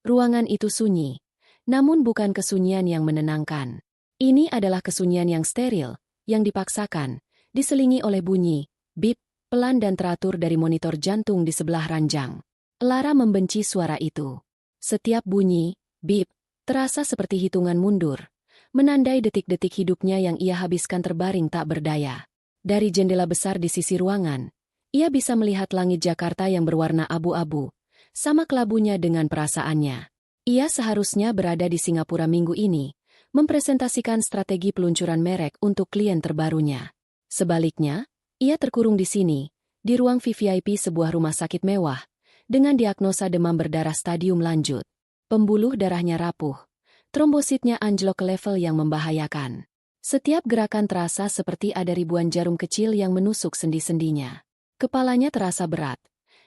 Ruangan itu sunyi, namun bukan kesunyian yang menenangkan. Ini adalah kesunyian yang steril, yang dipaksakan, diselingi oleh bunyi, bip, pelan dan teratur dari monitor jantung di sebelah ranjang. Lara membenci suara itu. Setiap bunyi, bip, terasa seperti hitungan mundur, menandai detik-detik hidupnya yang ia habiskan terbaring tak berdaya. Dari jendela besar di sisi ruangan, ia bisa melihat langit Jakarta yang berwarna abu-abu, sama kelabunya dengan perasaannya. Ia seharusnya berada di Singapura minggu ini, mempresentasikan strategi peluncuran merek untuk klien terbarunya. Sebaliknya, ia terkurung di sini, di ruang VVIP sebuah rumah sakit mewah, dengan diagnosa demam berdarah stadium lanjut. Pembuluh darahnya rapuh, trombositnya anjlok ke level yang membahayakan. Setiap gerakan terasa seperti ada ribuan jarum kecil yang menusuk sendi-sendinya. Kepalanya terasa berat,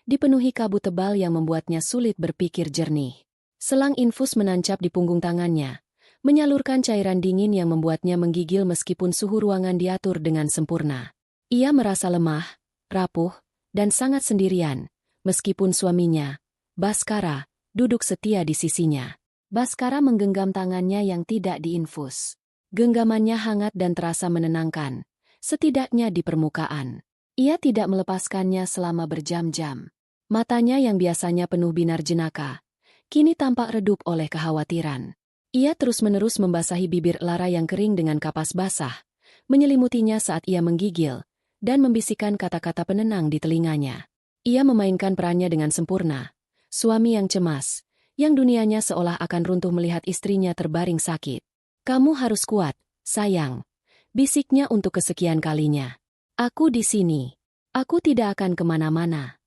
dipenuhi kabut tebal yang membuatnya sulit berpikir jernih. Selang infus menancap di punggung tangannya, menyalurkan cairan dingin yang membuatnya menggigil meskipun suhu ruangan diatur dengan sempurna. Ia merasa lemah, rapuh, dan sangat sendirian, meskipun suaminya, Baskara, duduk setia di sisinya. Baskara menggenggam tangannya yang tidak diinfus. Genggamannya hangat dan terasa menenangkan, setidaknya di permukaan. Ia tidak melepaskannya selama berjam-jam. Matanya yang biasanya penuh binar jenaka, kini tampak redup oleh kekhawatiran. Ia terus-menerus membasahi bibir Lara yang kering dengan kapas basah, menyelimutinya saat ia menggigil, dan membisikkan kata-kata penenang di telinganya. Ia memainkan perannya dengan sempurna. Suami yang cemas, yang dunianya seolah akan runtuh melihat istrinya terbaring sakit. "Kamu harus kuat, sayang," bisiknya untuk kesekian kalinya. "Aku di sini. Aku tidak akan kemana-mana."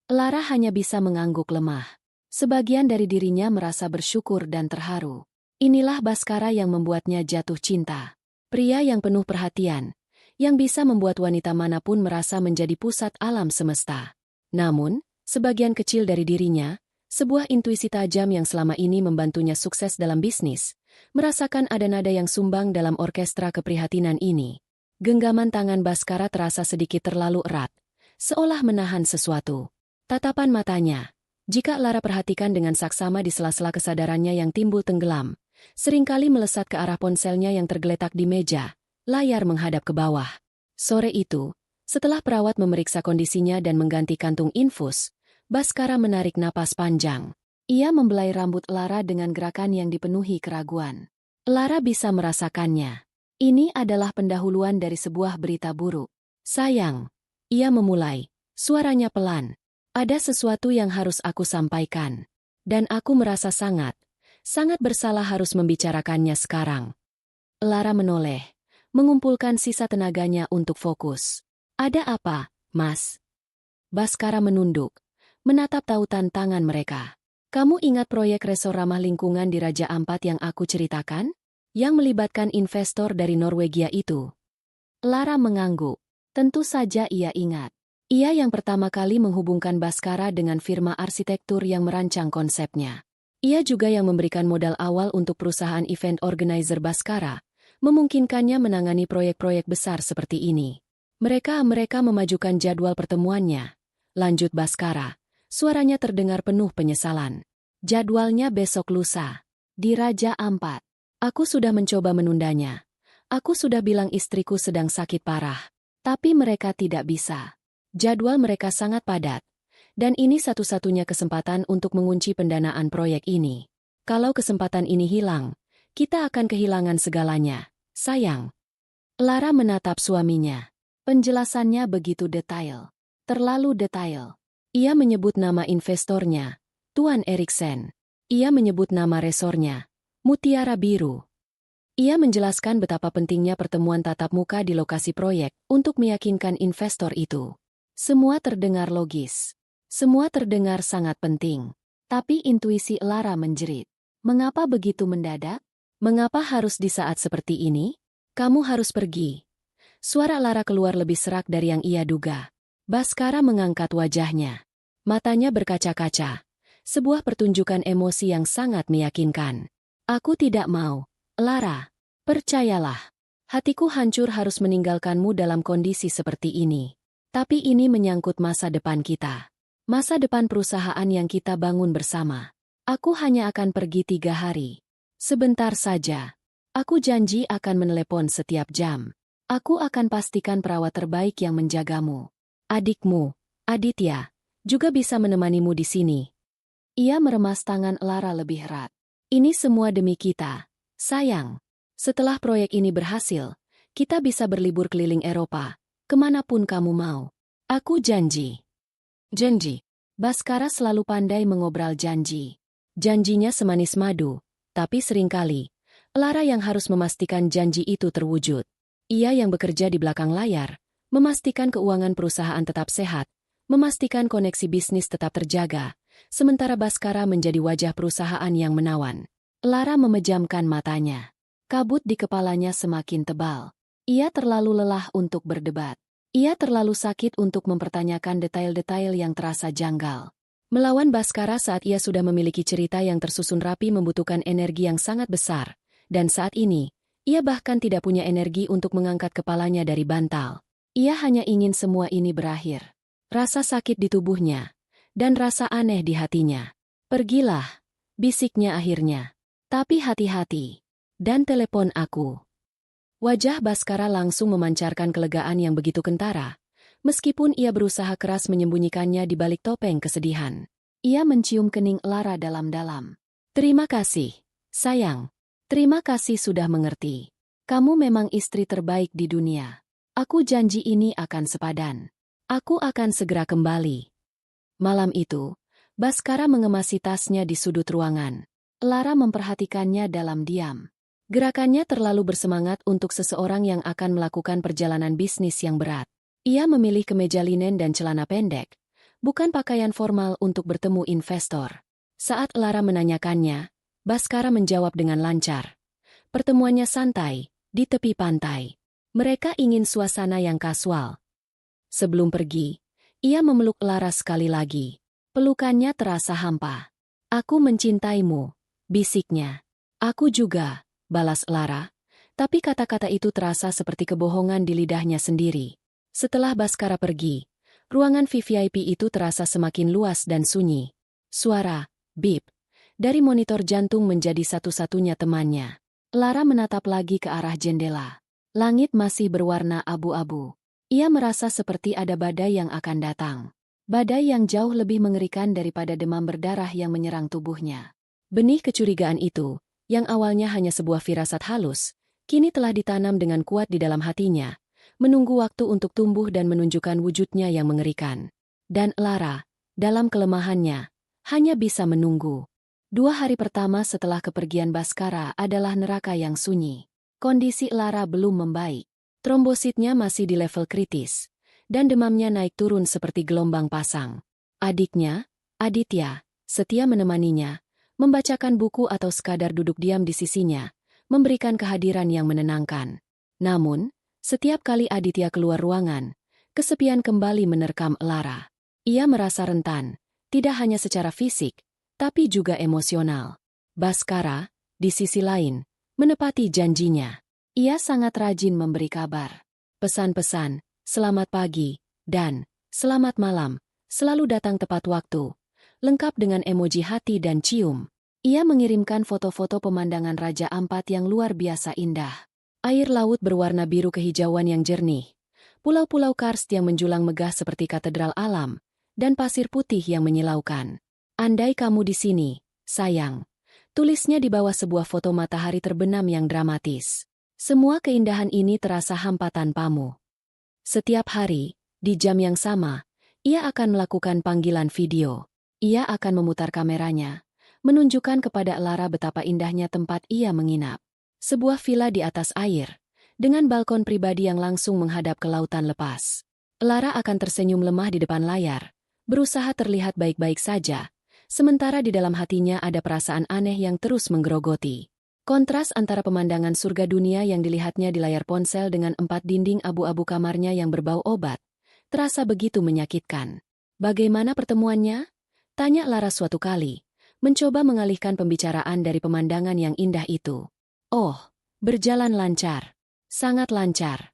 Lara hanya bisa mengangguk lemah. Sebagian dari dirinya merasa bersyukur dan terharu. Inilah Baskara yang membuatnya jatuh cinta. Pria yang penuh perhatian, yang bisa membuat wanita manapun merasa menjadi pusat alam semesta. Namun, sebagian kecil dari dirinya, sebuah intuisi tajam yang selama ini membantunya sukses dalam bisnis, merasakan ada nada yang sumbang dalam orkestra keprihatinan ini. Genggaman tangan Baskara terasa sedikit terlalu erat, seolah menahan sesuatu. Tatapan matanya, jika Lara perhatikan dengan saksama di sela-sela kesadarannya yang timbul tenggelam, seringkali melesat ke arah ponselnya yang tergeletak di meja, layar menghadap ke bawah. Sore itu, setelah perawat memeriksa kondisinya dan mengganti kantung infus, Baskara menarik napas panjang. Ia membelai rambut Lara dengan gerakan yang dipenuhi keraguan. Lara bisa merasakannya. Ini adalah pendahuluan dari sebuah berita buruk. "Sayang," ia memulai, suaranya pelan. "Ada sesuatu yang harus aku sampaikan. Dan aku merasa sangat bersalah harus membicarakannya sekarang." Lara menoleh, mengumpulkan sisa tenaganya untuk fokus. "Ada apa, Mas?" Baskara menunduk, menatap tautan tangan mereka. "Kamu ingat proyek resor ramah lingkungan di Raja Ampat yang aku ceritakan? Yang melibatkan investor dari Norwegia itu?" Lara mengangguk. Tentu saja ia ingat. Ia yang pertama kali menghubungkan Baskara dengan firma arsitektur yang merancang konsepnya. Ia juga yang memberikan modal awal untuk perusahaan event organizer Baskara, memungkinkannya menangani proyek-proyek besar seperti ini. Mereka memajukan jadwal pertemuannya. Lanjut Baskara. Suaranya terdengar penuh penyesalan. "Jadwalnya besok lusa. Di Raja Ampat. Aku sudah mencoba menundanya. Aku sudah bilang istriku sedang sakit parah. Tapi mereka tidak bisa. Jadwal mereka sangat padat. Dan ini satu-satunya kesempatan untuk mengunci pendanaan proyek ini. Kalau kesempatan ini hilang, kita akan kehilangan segalanya, sayang." Lara menatap suaminya. Penjelasannya begitu detail. Terlalu detail. Ia menyebut nama investornya, Tuan Eriksen. Ia menyebut nama resornya, Mutiara Biru. Ia menjelaskan betapa pentingnya pertemuan tatap muka di lokasi proyek untuk meyakinkan investor itu. Semua terdengar logis. Semua terdengar sangat penting. Tapi intuisi Lara menjerit. Mengapa begitu mendadak? Mengapa harus di saat seperti ini? "Kamu harus pergi." Suara Lara keluar lebih serak dari yang ia duga. Baskara mengangkat wajahnya. Matanya berkaca-kaca. Sebuah pertunjukan emosi yang sangat meyakinkan. "Aku tidak mau, Lara. Percayalah. Hatiku hancur harus meninggalkanmu dalam kondisi seperti ini. Tapi ini menyangkut masa depan kita. Masa depan perusahaan yang kita bangun bersama. Aku hanya akan pergi 3 hari. Sebentar saja. Aku janji akan menelepon setiap jam. Aku akan pastikan perawat terbaik yang menjagamu. Adikmu, Aditya, juga bisa menemanimu di sini. Ia meremas tangan Lara lebih erat. Ini semua demi kita, sayang. Setelah proyek ini berhasil, kita bisa berlibur keliling Eropa, kemanapun kamu mau. Aku janji. Janji. Baskara selalu pandai mengobrol janji. Janjinya semanis madu, tapi seringkali, Lara yang harus memastikan janji itu terwujud. Ia yang bekerja di belakang layar, memastikan keuangan perusahaan tetap sehat, memastikan koneksi bisnis tetap terjaga, sementara Baskara menjadi wajah perusahaan yang menawan. Lara memejamkan matanya. Kabut di kepalanya semakin tebal. Ia terlalu lelah untuk berdebat. Ia terlalu sakit untuk mempertanyakan detail-detail yang terasa janggal. Melawan Baskara saat ia sudah memiliki cerita yang tersusun rapi membutuhkan energi yang sangat besar, dan saat ini, ia bahkan tidak punya energi untuk mengangkat kepalanya dari bantal. Ia hanya ingin semua ini berakhir. Rasa sakit di tubuhnya, dan rasa aneh di hatinya. Pergilah, bisiknya akhirnya. Tapi hati-hati. Dan telepon aku. Wajah Baskara langsung memancarkan kelegaan yang begitu kentara. Meskipun ia berusaha keras menyembunyikannya di balik topeng kesedihan. Ia mencium kening Lara dalam-dalam. Terima kasih, sayang. Terima kasih sudah mengerti. Kamu memang istri terbaik di dunia. Aku janji ini akan sepadan. Aku akan segera kembali. Malam itu, Baskara mengemasi tasnya di sudut ruangan. Lara memperhatikannya dalam diam. Gerakannya terlalu bersemangat untuk seseorang yang akan melakukan perjalanan bisnis yang berat. Ia memilih kemeja linen dan celana pendek, bukan pakaian formal untuk bertemu investor. Saat Lara menanyakannya, Baskara menjawab dengan lancar. Pertemuannya santai, di tepi pantai. Mereka ingin suasana yang kasual. Sebelum pergi, ia memeluk Lara sekali lagi. Pelukannya terasa hampa. Aku mencintaimu, bisiknya. Aku juga, balas Lara. Tapi kata-kata itu terasa seperti kebohongan di lidahnya sendiri. Setelah Baskara pergi, ruangan VVIP itu terasa semakin luas dan sunyi. Suara, bip, dari monitor jantung menjadi satu-satunya temannya. Lara menatap lagi ke arah jendela. Langit masih berwarna abu-abu. Ia merasa seperti ada badai yang akan datang. Badai yang jauh lebih mengerikan daripada demam berdarah yang menyerang tubuhnya. Benih kecurigaan itu, yang awalnya hanya sebuah firasat halus, kini telah ditanam dengan kuat di dalam hatinya. Menunggu waktu untuk tumbuh dan menunjukkan wujudnya yang mengerikan. Dan Lara, dalam kelemahannya, hanya bisa menunggu. 2 hari pertama setelah kepergian Baskara adalah neraka yang sunyi. Kondisi Lara belum membaik. Trombositnya masih di level kritis, dan demamnya naik turun seperti gelombang pasang. Adiknya, Aditya, setia menemaninya, membacakan buku atau sekadar duduk diam di sisinya, memberikan kehadiran yang menenangkan. Namun, setiap kali Aditya keluar ruangan, kesepian kembali menerkam Lara. Ia merasa rentan, tidak hanya secara fisik, tapi juga emosional. Baskara, di sisi lain, menepati janjinya. Ia sangat rajin memberi kabar. Pesan-pesan, selamat pagi, dan selamat malam, selalu datang tepat waktu, lengkap dengan emoji hati dan cium. Ia mengirimkan foto-foto pemandangan Raja Ampat yang luar biasa indah. Air laut berwarna biru kehijauan yang jernih, pulau-pulau karst yang menjulang megah seperti katedral alam, dan pasir putih yang menyilaukan. Andai kamu di sini, sayang. Tulisnya di bawah sebuah foto matahari terbenam yang dramatis. Semua keindahan ini terasa hampa tanpamu. Setiap hari, di jam yang sama, ia akan melakukan panggilan video. Ia akan memutar kameranya, menunjukkan kepada Lara betapa indahnya tempat ia menginap. Sebuah villa di atas air, dengan balkon pribadi yang langsung menghadap ke lautan lepas. Lara akan tersenyum lemah di depan layar, berusaha terlihat baik-baik saja, sementara di dalam hatinya ada perasaan aneh yang terus menggerogoti. Kontras antara pemandangan surga dunia yang dilihatnya di layar ponsel dengan 4 dinding abu-abu kamarnya yang berbau obat, terasa begitu menyakitkan. Bagaimana pertemuannya? Tanya Lara suatu kali, mencoba mengalihkan pembicaraan dari pemandangan yang indah itu. Oh, berjalan lancar. Sangat lancar.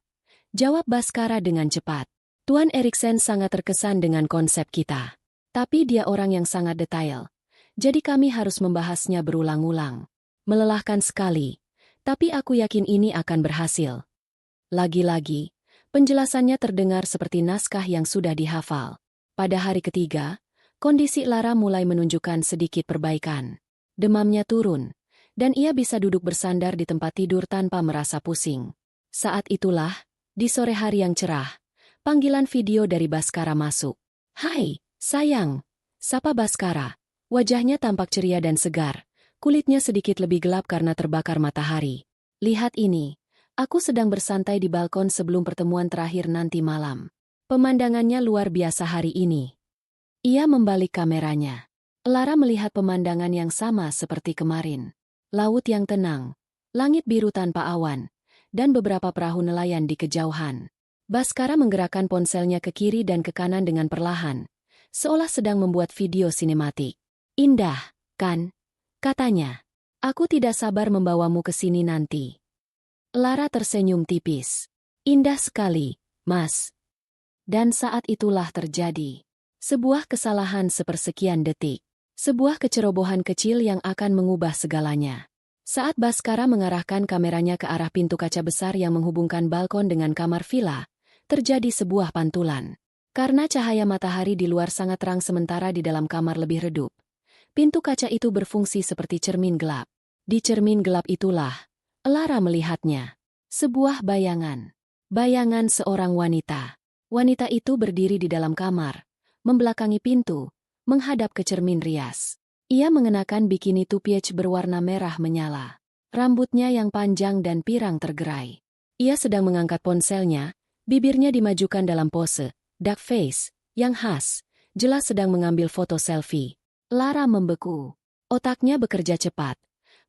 Jawab Baskara dengan cepat. Tuan Eriksen sangat terkesan dengan konsep kita. Tapi dia orang yang sangat detail. jadi kami harus membahasnya berulang-ulang. Melelahkan sekali, tapi aku yakin ini akan berhasil. Lagi-lagi, penjelasannya terdengar seperti naskah yang sudah dihafal. Pada hari ketiga, kondisi Lara mulai menunjukkan sedikit perbaikan. Demamnya turun, dan ia bisa duduk bersandar di tempat tidur tanpa merasa pusing. Saat itulah, di sore hari yang cerah, panggilan video dari Baskara masuk. "Hai, sayang," sapa Baskara. Wajahnya tampak ceria dan segar, kulitnya sedikit lebih gelap karena terbakar matahari. "Lihat ini, aku sedang bersantai di balkon sebelum pertemuan terakhir nanti malam. Pemandangannya luar biasa hari ini." Ia membalik kameranya. Lara melihat pemandangan yang sama seperti kemarin. Laut yang tenang, langit biru tanpa awan, dan beberapa perahu nelayan di kejauhan. Baskara menggerakkan ponselnya ke kiri dan ke kanan dengan perlahan, seolah sedang membuat video sinematik. "Indah, kan?" katanya. "Aku tidak sabar membawamu ke sini nanti." Lara tersenyum tipis. "Indah sekali, Mas." Dan saat itulah terjadi. Sebuah kesalahan sepersekian detik. Sebuah kecerobohan kecil yang akan mengubah segalanya. Saat Baskara mengarahkan kameranya ke arah pintu kaca besar yang menghubungkan balkon dengan kamar villa, terjadi sebuah pantulan. Karena cahaya matahari di luar sangat terang sementara di dalam kamar lebih redup, pintu kaca itu berfungsi seperti cermin gelap. Di cermin gelap itulah, Lara melihatnya. Sebuah bayangan. Bayangan seorang wanita. Wanita itu berdiri di dalam kamar, membelakangi pintu, menghadap ke cermin rias. Ia mengenakan bikini two-piece berwarna merah menyala. Rambutnya yang panjang dan pirang tergerai. Ia sedang mengangkat ponselnya, bibirnya dimajukan dalam pose duck face, yang khas, jelas sedang mengambil foto selfie. Lara membeku. Otaknya bekerja cepat,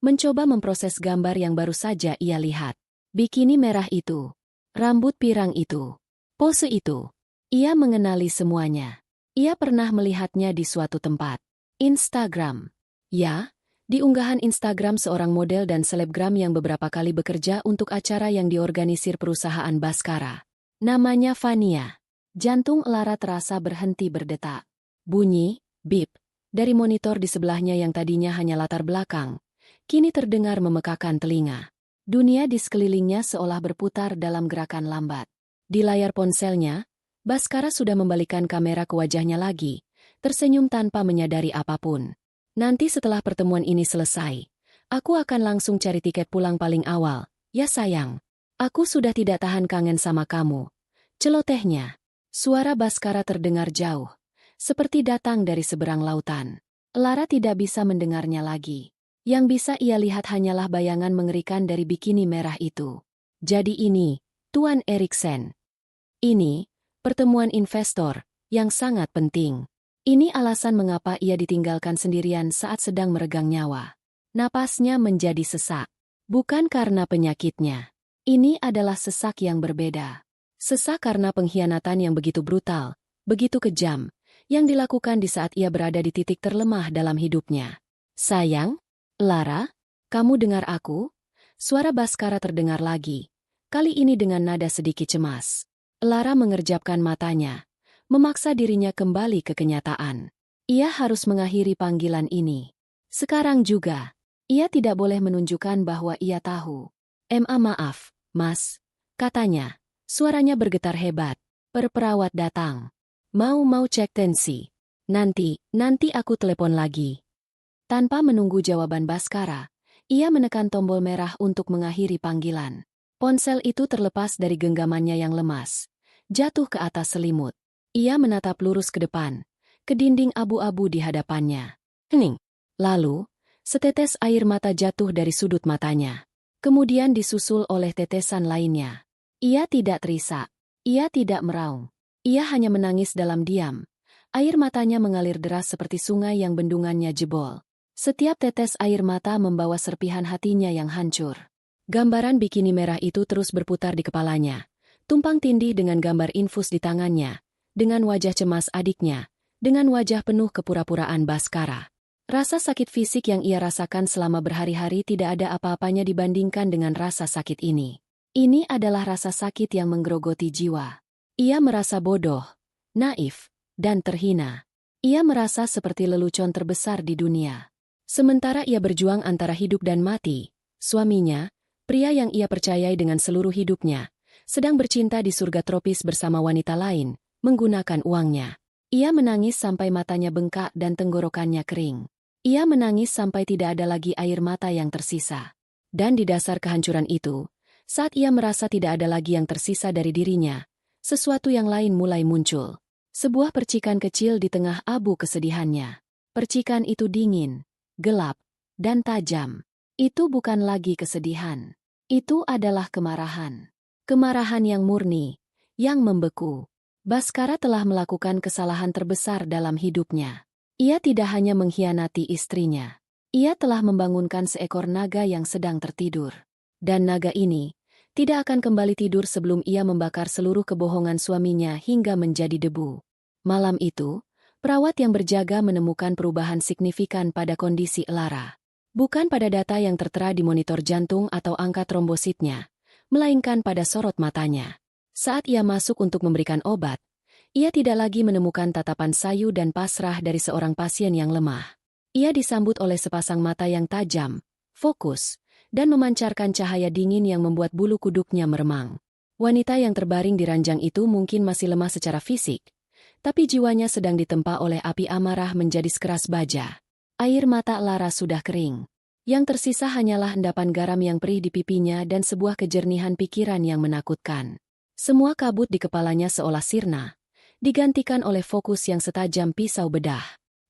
mencoba memproses gambar yang baru saja ia lihat. Bikini merah itu, rambut pirang itu, pose itu. Ia mengenali semuanya. Ia pernah melihatnya di suatu tempat. Instagram. Ya, di unggahan Instagram seorang model dan selebgram yang beberapa kali bekerja untuk acara yang diorganisir perusahaan Baskara. Namanya Fania. Jantung Lara terasa berhenti berdetak. Bunyi, bip, dari monitor di sebelahnya yang tadinya hanya latar belakang, kini terdengar memekakan telinga. Dunia di sekelilingnya seolah berputar dalam gerakan lambat. Di layar ponselnya, Baskara sudah membalikkan kamera ke wajahnya lagi, tersenyum tanpa menyadari apapun. "Nanti setelah pertemuan ini selesai, aku akan langsung cari tiket pulang paling awal, ya sayang. Aku sudah tidak tahan kangen sama kamu." Celotehnya. Suara Baskara terdengar jauh, seperti datang dari seberang lautan. Lara tidak bisa mendengarnya lagi. Yang bisa ia lihat hanyalah bayangan mengerikan dari bikini merah itu. Jadi ini, Tuan Eriksen. Ini, pertemuan investor, yang sangat penting. Ini alasan mengapa ia ditinggalkan sendirian saat sedang meregang nyawa. Napasnya menjadi sesak. Bukan karena penyakitnya. Ini adalah sesak yang berbeda. Sesak karena pengkhianatan yang begitu brutal, begitu kejam, yang dilakukan di saat ia berada di titik terlemah dalam hidupnya. "Sayang, Lara, kamu dengar aku?" Suara Baskara terdengar lagi, kali ini dengan nada sedikit cemas. Lara mengerjapkan matanya, memaksa dirinya kembali ke kenyataan. Ia harus mengakhiri panggilan ini. Sekarang juga, ia tidak boleh menunjukkan bahwa ia tahu. Maaf, Mas," katanya. Suaranya bergetar hebat. "Perawat datang. Mau cek tensi. Nanti aku telepon lagi." Tanpa menunggu jawaban Baskara, ia menekan tombol merah untuk mengakhiri panggilan. Ponsel itu terlepas dari genggamannya yang lemas, jatuh ke atas selimut. Ia menatap lurus ke depan, ke dinding abu-abu di hadapannya. Hening. Lalu, setetes air mata jatuh dari sudut matanya. Kemudian disusul oleh tetesan lainnya. Ia tidak terisak. Ia tidak meraung. Ia hanya menangis dalam diam. Air matanya mengalir deras seperti sungai yang bendungannya jebol. Setiap tetes air mata membawa serpihan hatinya yang hancur. Gambaran bikini merah itu terus berputar di kepalanya, tumpang tindih dengan gambar infus di tangannya, dengan wajah cemas adiknya, dengan wajah penuh kepura-puraan Baskara. Rasa sakit fisik yang ia rasakan selama berhari-hari tidak ada apa-apanya dibandingkan dengan rasa sakit ini. Ini adalah rasa sakit yang menggerogoti jiwa. Ia merasa bodoh, naif, dan terhina. Ia merasa seperti lelucon terbesar di dunia. Sementara ia berjuang antara hidup dan mati, suaminya, pria yang ia percayai dengan seluruh hidupnya, sedang bercinta di surga tropis bersama wanita lain, menggunakan uangnya. Ia menangis sampai matanya bengkak dan tenggorokannya kering. Ia menangis sampai tidak ada lagi air mata yang tersisa. Dan di dasar kehancuran itu, saat ia merasa tidak ada lagi yang tersisa dari dirinya, sesuatu yang lain mulai muncul. Sebuah percikan kecil di tengah abu kesedihannya. Percikan itu dingin, gelap, dan tajam. Itu bukan lagi kesedihan. Itu adalah kemarahan. Kemarahan yang murni, yang membeku. Baskara telah melakukan kesalahan terbesar dalam hidupnya. Ia tidak hanya mengkhianati istrinya. Ia telah membangunkan seekor naga yang sedang tertidur. Dan naga ini tidak akan kembali tidur sebelum ia membakar seluruh kebohongan suaminya hingga menjadi debu. Malam itu, perawat yang berjaga menemukan perubahan signifikan pada kondisi Lara. Bukan pada data yang tertera di monitor jantung atau angka trombositnya, melainkan pada sorot matanya. Saat ia masuk untuk memberikan obat, ia tidak lagi menemukan tatapan sayu dan pasrah dari seorang pasien yang lemah. Ia disambut oleh sepasang mata yang tajam, fokus, dan memancarkan cahaya dingin yang membuat bulu kuduknya meremang. Wanita yang terbaring di ranjang itu mungkin masih lemah secara fisik, tapi jiwanya sedang ditempa oleh api amarah menjadi sekeras baja. Air mata Lara sudah kering. Yang tersisa hanyalah endapan garam yang perih di pipinya dan sebuah kejernihan pikiran yang menakutkan. Semua kabut di kepalanya seolah sirna, digantikan oleh fokus yang setajam pisau bedah.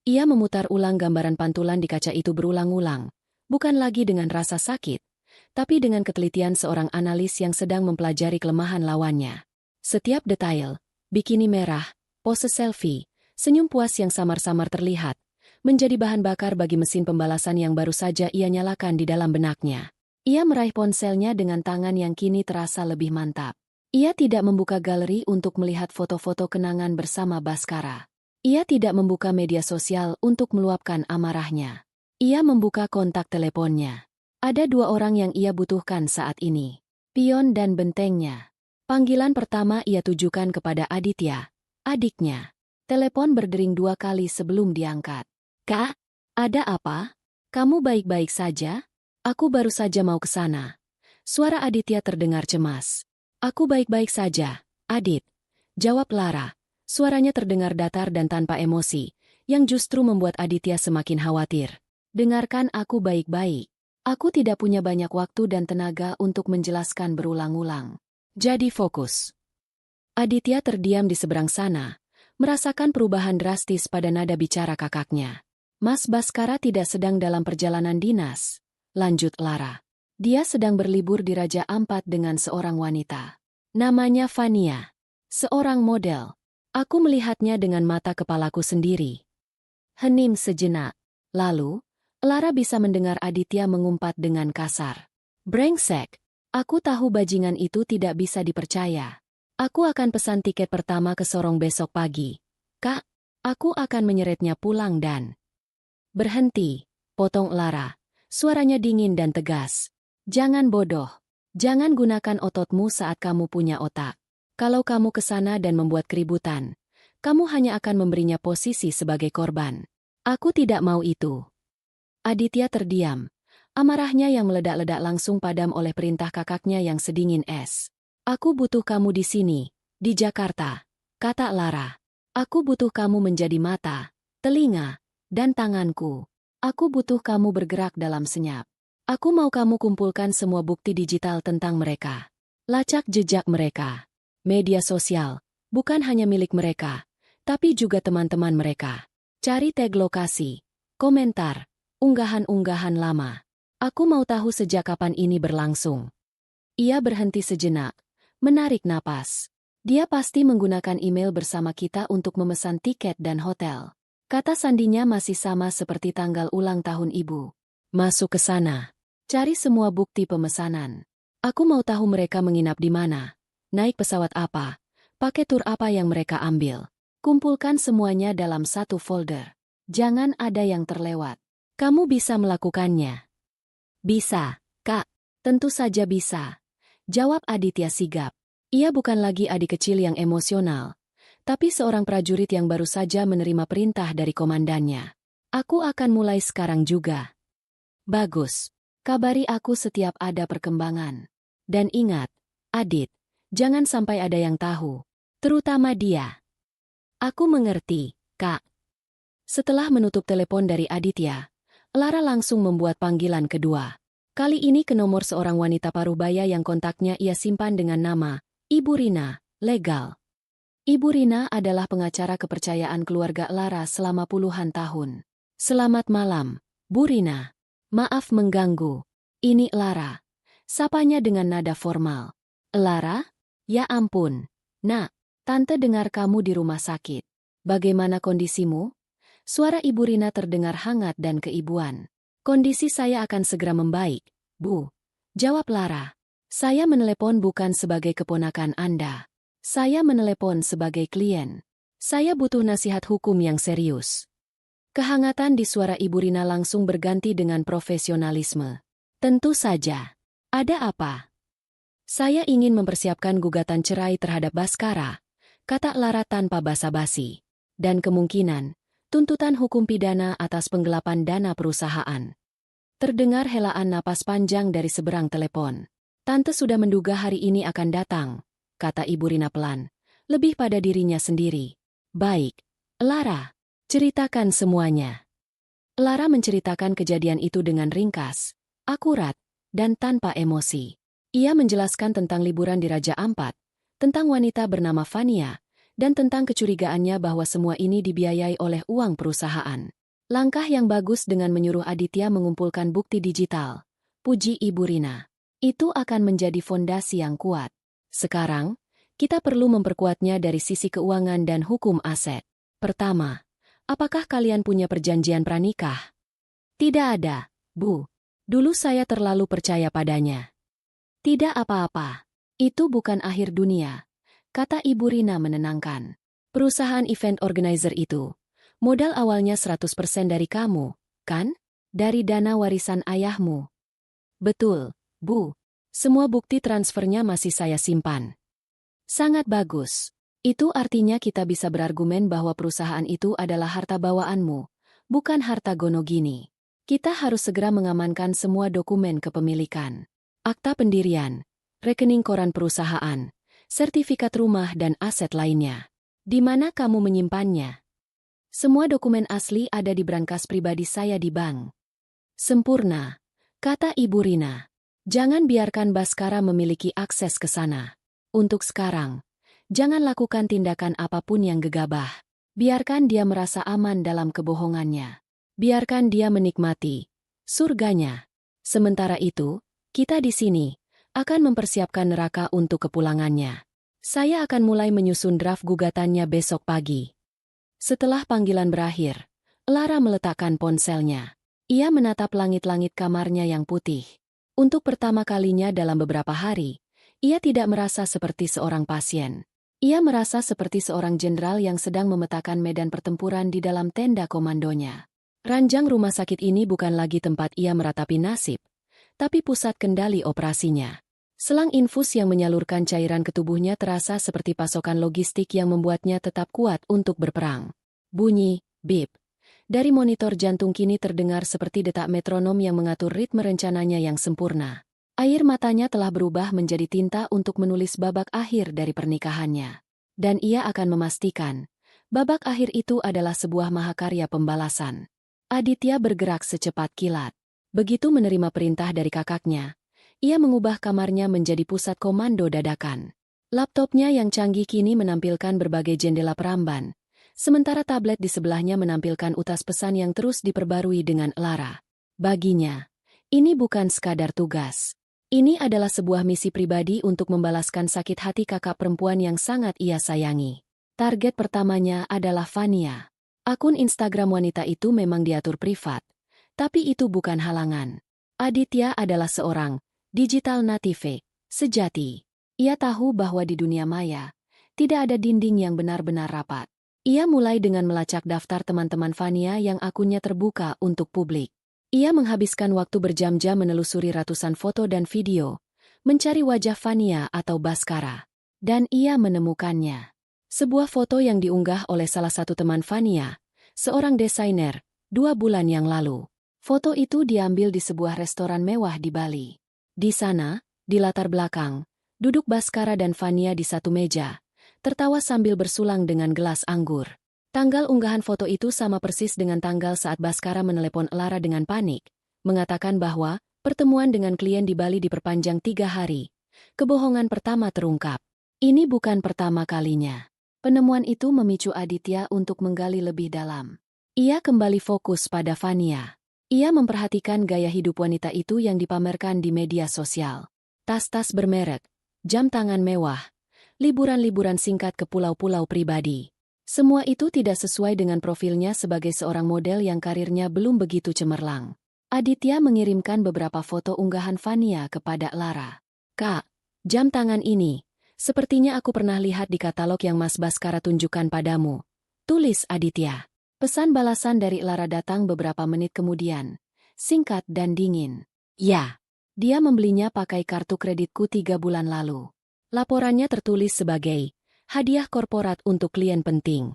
Ia memutar ulang gambaran pantulan di kaca itu berulang-ulang. Bukan lagi dengan rasa sakit, tapi dengan ketelitian seorang analis yang sedang mempelajari kelemahan lawannya. Setiap detail, bikini merah, pose selfie, senyum puas yang samar-samar terlihat, menjadi bahan bakar bagi mesin pembalasan yang baru saja ia nyalakan di dalam benaknya. Ia meraih ponselnya dengan tangan yang kini terasa lebih mantap. Ia tidak membuka galeri untuk melihat foto-foto kenangan bersama Baskara. Ia tidak membuka media sosial untuk meluapkan amarahnya. Ia membuka kontak teleponnya. Ada dua orang yang ia butuhkan saat ini. Pion dan bentengnya. Panggilan pertama ia tujukan kepada Aditya, adiknya. Telepon berdering 2 kali sebelum diangkat. "Kak, ada apa? Kamu baik-baik saja? Aku baru saja mau ke sana." Suara Aditya terdengar cemas. "Aku baik-baik saja, Adit," jawab Lara. Suaranya terdengar datar dan tanpa emosi, yang justru membuat Aditya semakin khawatir. "Dengarkan aku baik-baik. Aku tidak punya banyak waktu dan tenaga untuk menjelaskan berulang-ulang. Jadi fokus." Aditya terdiam di seberang sana, merasakan perubahan drastis pada nada bicara kakaknya. "Mas Baskara tidak sedang dalam perjalanan dinas," lanjut Lara. "Dia sedang berlibur di Raja Ampat dengan seorang wanita. Namanya Fania. Seorang model. Aku melihatnya dengan mata kepalaku sendiri." Hening sejenak. Lalu, Lara bisa mendengar Aditya mengumpat dengan kasar. "Brengsek. Aku tahu bajingan itu tidak bisa dipercaya. Aku akan pesan tiket pertama ke Sorong besok pagi. Kak, aku akan menyeretnya pulang dan..." "Berhenti," potong Lara. Suaranya dingin dan tegas. "Jangan bodoh. Jangan gunakan ototmu saat kamu punya otak. Kalau kamu ke sana dan membuat keributan, kamu hanya akan memberinya posisi sebagai korban. Aku tidak mau itu." Aditya terdiam. Amarahnya yang meledak-ledak langsung padam oleh perintah kakaknya yang sedingin es. "Aku butuh kamu di sini, di Jakarta," kata Lara. "Aku butuh kamu menjadi mata, telinga, dan tanganku. Aku butuh kamu bergerak dalam senyap. Aku mau kamu kumpulkan semua bukti digital tentang mereka. Lacak jejak mereka. Media sosial, bukan hanya milik mereka, tapi juga teman-teman mereka. Cari tag lokasi, komentar, unggahan-unggahan lama. Aku mau tahu sejak kapan ini berlangsung." Ia berhenti sejenak, menarik napas. "Dia pasti menggunakan email bersama kita untuk memesan tiket dan hotel." Kata sandinya masih sama seperti tanggal ulang tahun ibu. "Masuk ke sana. Cari semua bukti pemesanan. Aku mau tahu mereka menginap di mana, naik pesawat apa, pakai tur apa yang mereka ambil. Kumpulkan semuanya dalam satu folder. Jangan ada yang terlewat. Kamu bisa melakukannya." "Bisa, Kak. Tentu saja bisa," jawab Aditya sigap. Ia bukan lagi adik kecil yang emosional, tapi seorang prajurit yang baru saja menerima perintah dari komandannya. Aku akan mulai sekarang juga. Bagus. Kabari aku setiap ada perkembangan. Dan ingat, Adit, jangan sampai ada yang tahu. Terutama dia. Aku mengerti, Kak. Setelah menutup telepon dari Aditya, Lara langsung membuat panggilan kedua. Kali ini ke nomor seorang wanita parubaya yang kontaknya ia simpan dengan nama Ibu Rina, legal. Ibu Rina adalah pengacara kepercayaan keluarga Lara selama puluhan tahun. Selamat malam, Bu Rina. Maaf mengganggu. Ini Lara. Sapanya dengan nada formal. Lara? Ya ampun. Nak, tante dengar kamu di rumah sakit. Bagaimana kondisimu? Suara Ibu Rina terdengar hangat dan keibuan. Kondisi saya akan segera membaik, Bu. Jawab Lara. Saya menelepon bukan sebagai keponakan Anda. Saya menelepon sebagai klien. Saya butuh nasihat hukum yang serius. Kehangatan di suara Ibu Rina langsung berganti dengan profesionalisme. Tentu saja. Ada apa? Saya ingin mempersiapkan gugatan cerai terhadap Baskara, kata Lara tanpa basa-basi. Dan kemungkinan, tuntutan hukum pidana atas penggelapan dana perusahaan. Terdengar helaan napas panjang dari seberang telepon. Tante sudah menduga hari ini akan datang, kata Ibu Rina pelan, lebih pada dirinya sendiri. Baik, Lara, ceritakan semuanya. Lara menceritakan kejadian itu dengan ringkas, akurat, dan tanpa emosi. Ia menjelaskan tentang liburan di Raja Ampat, tentang wanita bernama Fania, dan tentang kecurigaannya bahwa semua ini dibiayai oleh uang perusahaan. Langkah yang bagus dengan menyuruh Aditya mengumpulkan bukti digital. Puji Ibu Rina. Itu akan menjadi fondasi yang kuat. Sekarang, kita perlu memperkuatnya dari sisi keuangan dan hukum aset. Pertama, apakah kalian punya perjanjian pranikah? Tidak ada, Bu. Dulu saya terlalu percaya padanya. Tidak apa-apa. Itu bukan akhir dunia, kata Ibu Rina menenangkan. Perusahaan event organizer itu, modal awalnya 100% dari kamu, kan? Dari dana warisan ayahmu. Betul, Bu. Semua bukti transfernya masih saya simpan. Sangat bagus. Itu artinya kita bisa berargumen bahwa perusahaan itu adalah harta bawaanmu, bukan harta Gonogini. Kita harus segera mengamankan semua dokumen kepemilikan. Akta pendirian, rekening koran perusahaan, sertifikat rumah dan aset lainnya. Di mana kamu menyimpannya? Semua dokumen asli ada di brankas pribadi saya di bank. Sempurna, kata Ibu Rina. Jangan biarkan Baskara memiliki akses ke sana. Untuk sekarang, jangan lakukan tindakan apapun yang gegabah. Biarkan dia merasa aman dalam kebohongannya. Biarkan dia menikmati surganya. Sementara itu, kita di sini akan mempersiapkan neraka untuk kepulangannya. Saya akan mulai menyusun draft gugatannya besok pagi. Setelah panggilan berakhir, Lara meletakkan ponselnya. Ia menatap langit-langit kamarnya yang putih. Untuk pertama kalinya dalam beberapa hari, ia tidak merasa seperti seorang pasien. Ia merasa seperti seorang jenderal yang sedang memetakan medan pertempuran di dalam tenda komandonya. Ranjang rumah sakit ini bukan lagi tempat ia meratapi nasib, tapi pusat kendali operasinya. Selang infus yang menyalurkan cairan ke tubuhnya terasa seperti pasokan logistik yang membuatnya tetap kuat untuk berperang. Bunyi, bip. Dari monitor jantung kini terdengar seperti detak metronom yang mengatur ritme rencananya yang sempurna. Air matanya telah berubah menjadi tinta untuk menulis babak akhir dari pernikahannya. Dan ia akan memastikan, babak akhir itu adalah sebuah mahakarya pembalasan. Aditya bergerak secepat kilat. Begitu menerima perintah dari kakaknya, ia mengubah kamarnya menjadi pusat komando dadakan. Laptopnya yang canggih kini menampilkan berbagai jendela peramban, sementara tablet di sebelahnya menampilkan utas pesan yang terus diperbarui dengan Lara. Baginya, ini bukan sekadar tugas. Ini adalah sebuah misi pribadi untuk membalaskan sakit hati kakak perempuan yang sangat ia sayangi. Target pertamanya adalah Fania. Akun Instagram wanita itu memang diatur privat, tapi itu bukan halangan. Aditya adalah seorang digital native sejati. Ia tahu bahwa di dunia maya, tidak ada dinding yang benar-benar rapat. Ia mulai dengan melacak daftar teman-teman Fania yang akunnya terbuka untuk publik. Ia menghabiskan waktu berjam-jam menelusuri ratusan foto dan video, mencari wajah Fania atau Baskara. Dan ia menemukannya. Sebuah foto yang diunggah oleh salah satu teman Fania, seorang desainer, 2 bulan yang lalu. Foto itu diambil di sebuah restoran mewah di Bali. Di sana, di latar belakang, duduk Baskara dan Fania di satu meja, tertawa sambil bersulang dengan gelas anggur. Tanggal unggahan foto itu sama persis dengan tanggal saat Baskara menelepon Lara dengan panik, mengatakan bahwa pertemuan dengan klien di Bali diperpanjang 3 hari. Kebohongan pertama terungkap. Ini bukan pertama kalinya. Penemuan itu memicu Aditya untuk menggali lebih dalam. Ia kembali fokus pada Fania. Ia memperhatikan gaya hidup wanita itu yang dipamerkan di media sosial. Tas-tas bermerek, jam tangan mewah, liburan-liburan singkat ke pulau-pulau pribadi. Semua itu tidak sesuai dengan profilnya sebagai seorang model yang karirnya belum begitu cemerlang. Aditya mengirimkan beberapa foto unggahan Fania kepada Lara. "Kak, jam tangan ini, sepertinya aku pernah lihat di katalog yang Mas Baskara tunjukkan padamu," tulis Aditya. Pesan balasan dari Lara datang beberapa menit kemudian. Singkat dan dingin. "Ya, dia membelinya pakai kartu kreditku 3 bulan lalu." Laporannya tertulis sebagai hadiah korporat untuk klien penting.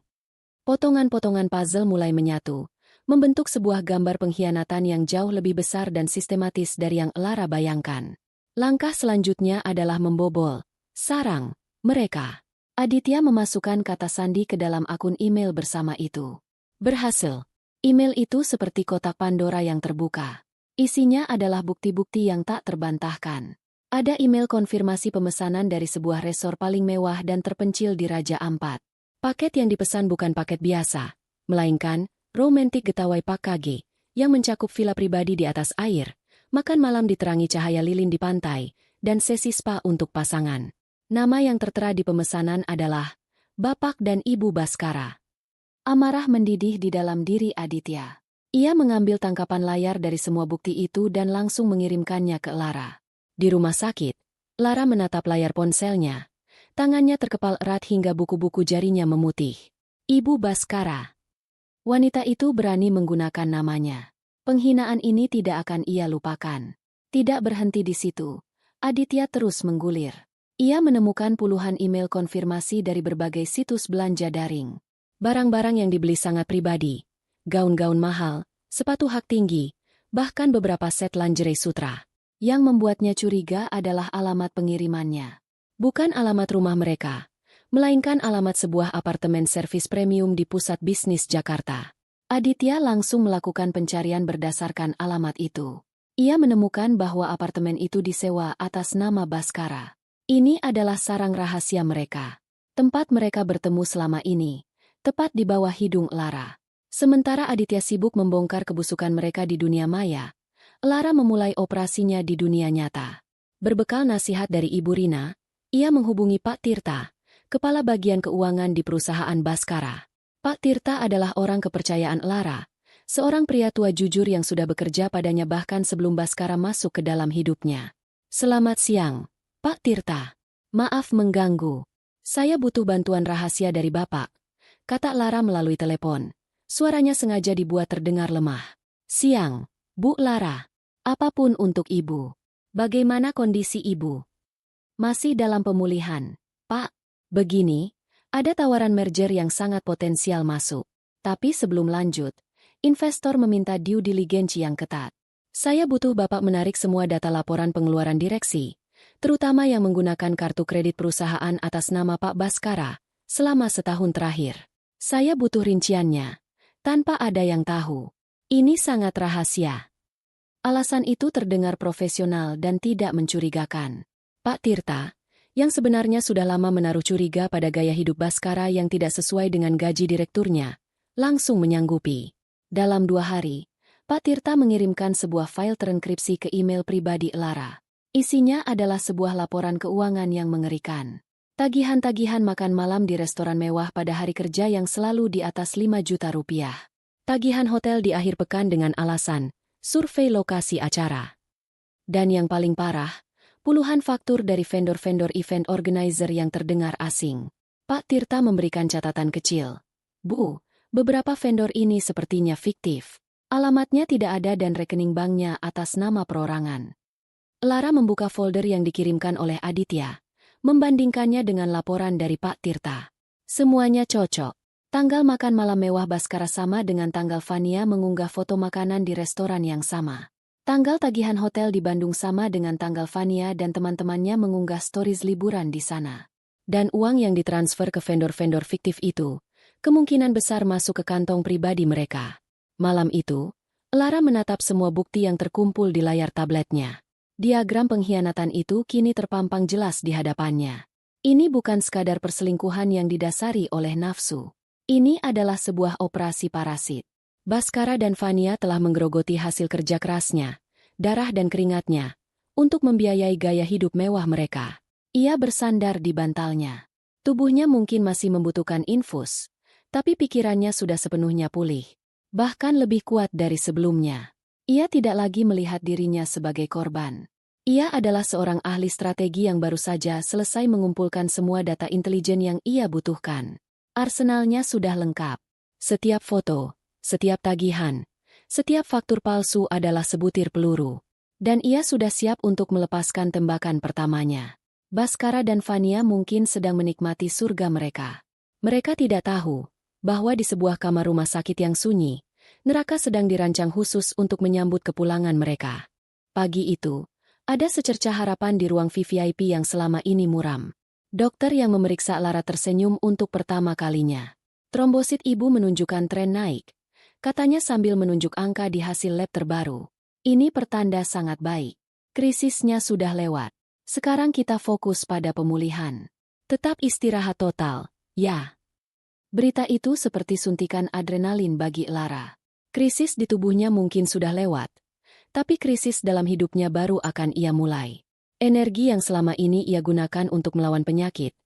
Potongan-potongan puzzle mulai menyatu, membentuk sebuah gambar pengkhianatan yang jauh lebih besar dan sistematis dari yang Lara bayangkan. Langkah selanjutnya adalah membobol sarang mereka. Aditya memasukkan kata sandi ke dalam akun email bersama itu. Berhasil. Email itu seperti kotak Pandora yang terbuka. Isinya adalah bukti-bukti yang tak terbantahkan. Ada email konfirmasi pemesanan dari sebuah resor paling mewah dan terpencil di Raja Ampat. Paket yang dipesan bukan paket biasa, melainkan romantik getawai Pak KG, yang mencakup villa pribadi di atas air, makan malam diterangi cahaya lilin di pantai, dan sesi spa untuk pasangan. Nama yang tertera di pemesanan adalah Bapak dan Ibu Baskara. Amarah mendidih di dalam diri Aditya. Ia mengambil tangkapan layar dari semua bukti itu dan langsung mengirimkannya ke Lara. Di rumah sakit, Lara menatap layar ponselnya. Tangannya terkepal erat hingga buku-buku jarinya memutih. Ibu Baskara. Wanita itu berani menggunakan namanya. Penghinaan ini tidak akan ia lupakan. Tidak berhenti di situ. Aditya terus menggulir. Ia menemukan puluhan email konfirmasi dari berbagai situs belanja daring. Barang-barang yang dibeli sangat pribadi, gaun-gaun mahal, sepatu hak tinggi, bahkan beberapa set lingerie sutra. Yang membuatnya curiga adalah alamat pengirimannya. Bukan alamat rumah mereka, melainkan alamat sebuah apartemen servis premium di pusat bisnis Jakarta. Aditya langsung melakukan pencarian berdasarkan alamat itu. Ia menemukan bahwa apartemen itu disewa atas nama Baskara. Ini adalah sarang rahasia mereka. Tempat mereka bertemu selama ini, tepat di bawah hidung Lara. Sementara Aditya sibuk membongkar kebusukan mereka di dunia maya, Lara memulai operasinya di dunia nyata. Berbekal nasihat dari Ibu Rina, ia menghubungi Pak Tirta, kepala bagian keuangan di perusahaan Baskara. Pak Tirta adalah orang kepercayaan Lara, seorang pria tua jujur yang sudah bekerja padanya bahkan sebelum Baskara masuk ke dalam hidupnya. "Selamat siang, Pak Tirta. Maaf mengganggu. Saya butuh bantuan rahasia dari Bapak," kata Lara melalui telepon. Suaranya sengaja dibuat terdengar lemah. "Siang, Bu Lara. Apapun untuk Ibu. Bagaimana kondisi Ibu?" "Masih dalam pemulihan, Pak. Begini, ada tawaran merger yang sangat potensial masuk. Tapi sebelum lanjut, investor meminta due diligence yang ketat. Saya butuh Bapak menarik semua data laporan pengeluaran direksi, terutama yang menggunakan kartu kredit perusahaan atas nama Pak Baskara, selama setahun terakhir. Saya butuh rinciannya, tanpa ada yang tahu. Ini sangat rahasia." Alasan itu terdengar profesional dan tidak mencurigakan. Pak Tirta, yang sebenarnya sudah lama menaruh curiga pada gaya hidup Baskara yang tidak sesuai dengan gaji direkturnya, langsung menyanggupi. Dalam 2 hari, Pak Tirta mengirimkan sebuah file terenkripsi ke email pribadi Lara. Isinya adalah sebuah laporan keuangan yang mengerikan. Tagihan-tagihan makan malam di restoran mewah pada hari kerja yang selalu di atas 5 juta rupiah. Tagihan hotel di akhir pekan dengan alasan survei lokasi acara. Dan yang paling parah, puluhan faktur dari vendor-vendor event organizer yang terdengar asing. Pak Tirta memberikan catatan kecil. "Bu, beberapa vendor ini sepertinya fiktif. Alamatnya tidak ada dan rekening banknya atas nama perorangan." Lara membuka folder yang dikirimkan oleh Aditya, membandingkannya dengan laporan dari Pak Tirta. Semuanya cocok. Tanggal makan malam mewah Baskara sama dengan tanggal Fania mengunggah foto makanan di restoran yang sama. Tanggal tagihan hotel di Bandung sama dengan tanggal Fania dan teman-temannya mengunggah stories liburan di sana. Dan uang yang ditransfer ke vendor-vendor fiktif itu, kemungkinan besar masuk ke kantong pribadi mereka. Malam itu, Lara menatap semua bukti yang terkumpul di layar tabletnya. Diagram pengkhianatan itu kini terpampang jelas di hadapannya. Ini bukan sekadar perselingkuhan yang didasari oleh nafsu. Ini adalah sebuah operasi parasit. Baskara dan Fania telah menggerogoti hasil kerja kerasnya, darah dan keringatnya, untuk membiayai gaya hidup mewah mereka. Ia bersandar di bantalnya. Tubuhnya mungkin masih membutuhkan infus, tapi pikirannya sudah sepenuhnya pulih. Bahkan lebih kuat dari sebelumnya. Ia tidak lagi melihat dirinya sebagai korban. Ia adalah seorang ahli strategi yang baru saja selesai mengumpulkan semua data intelijen yang ia butuhkan. Arsenalnya sudah lengkap. Setiap foto, setiap tagihan, setiap faktur palsu adalah sebutir peluru. Dan ia sudah siap untuk melepaskan tembakan pertamanya. Baskara dan Fania mungkin sedang menikmati surga mereka. Mereka tidak tahu bahwa di sebuah kamar rumah sakit yang sunyi, neraka sedang dirancang khusus untuk menyambut kepulangan mereka. Pagi itu, ada secercah harapan di ruang VVIP yang selama ini muram. Dokter yang memeriksa Lara tersenyum untuk pertama kalinya. Trombosit ibu menunjukkan tren naik, katanya sambil menunjuk angka di hasil lab terbaru. Ini pertanda sangat baik. Krisisnya sudah lewat. Sekarang kita fokus pada pemulihan. Tetap istirahat total, ya. Berita itu seperti suntikan adrenalin bagi Lara. Krisis di tubuhnya mungkin sudah lewat, tapi krisis dalam hidupnya baru akan ia mulai. Energi yang selama ini ia gunakan untuk melawan penyakit,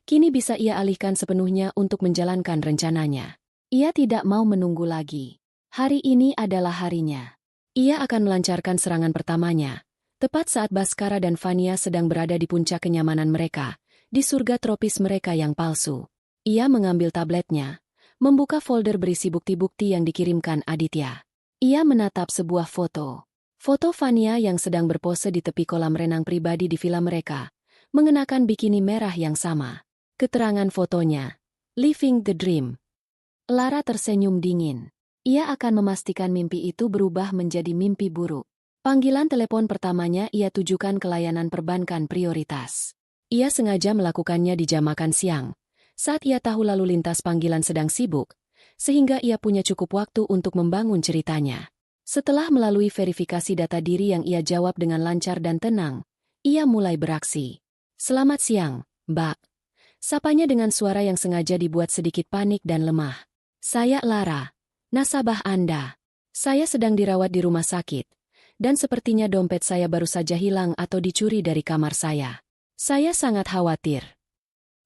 kini bisa ia alihkan sepenuhnya untuk menjalankan rencananya. Ia tidak mau menunggu lagi. Hari ini adalah harinya. Ia akan melancarkan serangan pertamanya, tepat saat Baskara dan Fania sedang berada di puncak kenyamanan mereka, di surga tropis mereka yang palsu. Ia mengambil tabletnya, membuka folder berisi bukti-bukti yang dikirimkan Aditya. Ia menatap sebuah foto. Foto Fania yang sedang berpose di tepi kolam renang pribadi di villa mereka, mengenakan bikini merah yang sama. Keterangan fotonya, Living the Dream. Lara tersenyum dingin. Ia akan memastikan mimpi itu berubah menjadi mimpi buruk. Panggilan telepon pertamanya ia tujukan ke layanan perbankan prioritas. Ia sengaja melakukannya di jam makan siang, saat ia tahu lalu lintas panggilan sedang sibuk, sehingga ia punya cukup waktu untuk membangun ceritanya. Setelah melalui verifikasi data diri yang ia jawab dengan lancar dan tenang, ia mulai beraksi. "Selamat siang, Mbak." Sapanya dengan suara yang sengaja dibuat sedikit panik dan lemah. "Saya Lara, nasabah Anda. Saya sedang dirawat di rumah sakit, dan sepertinya dompet saya baru saja hilang atau dicuri dari kamar saya. Saya sangat khawatir."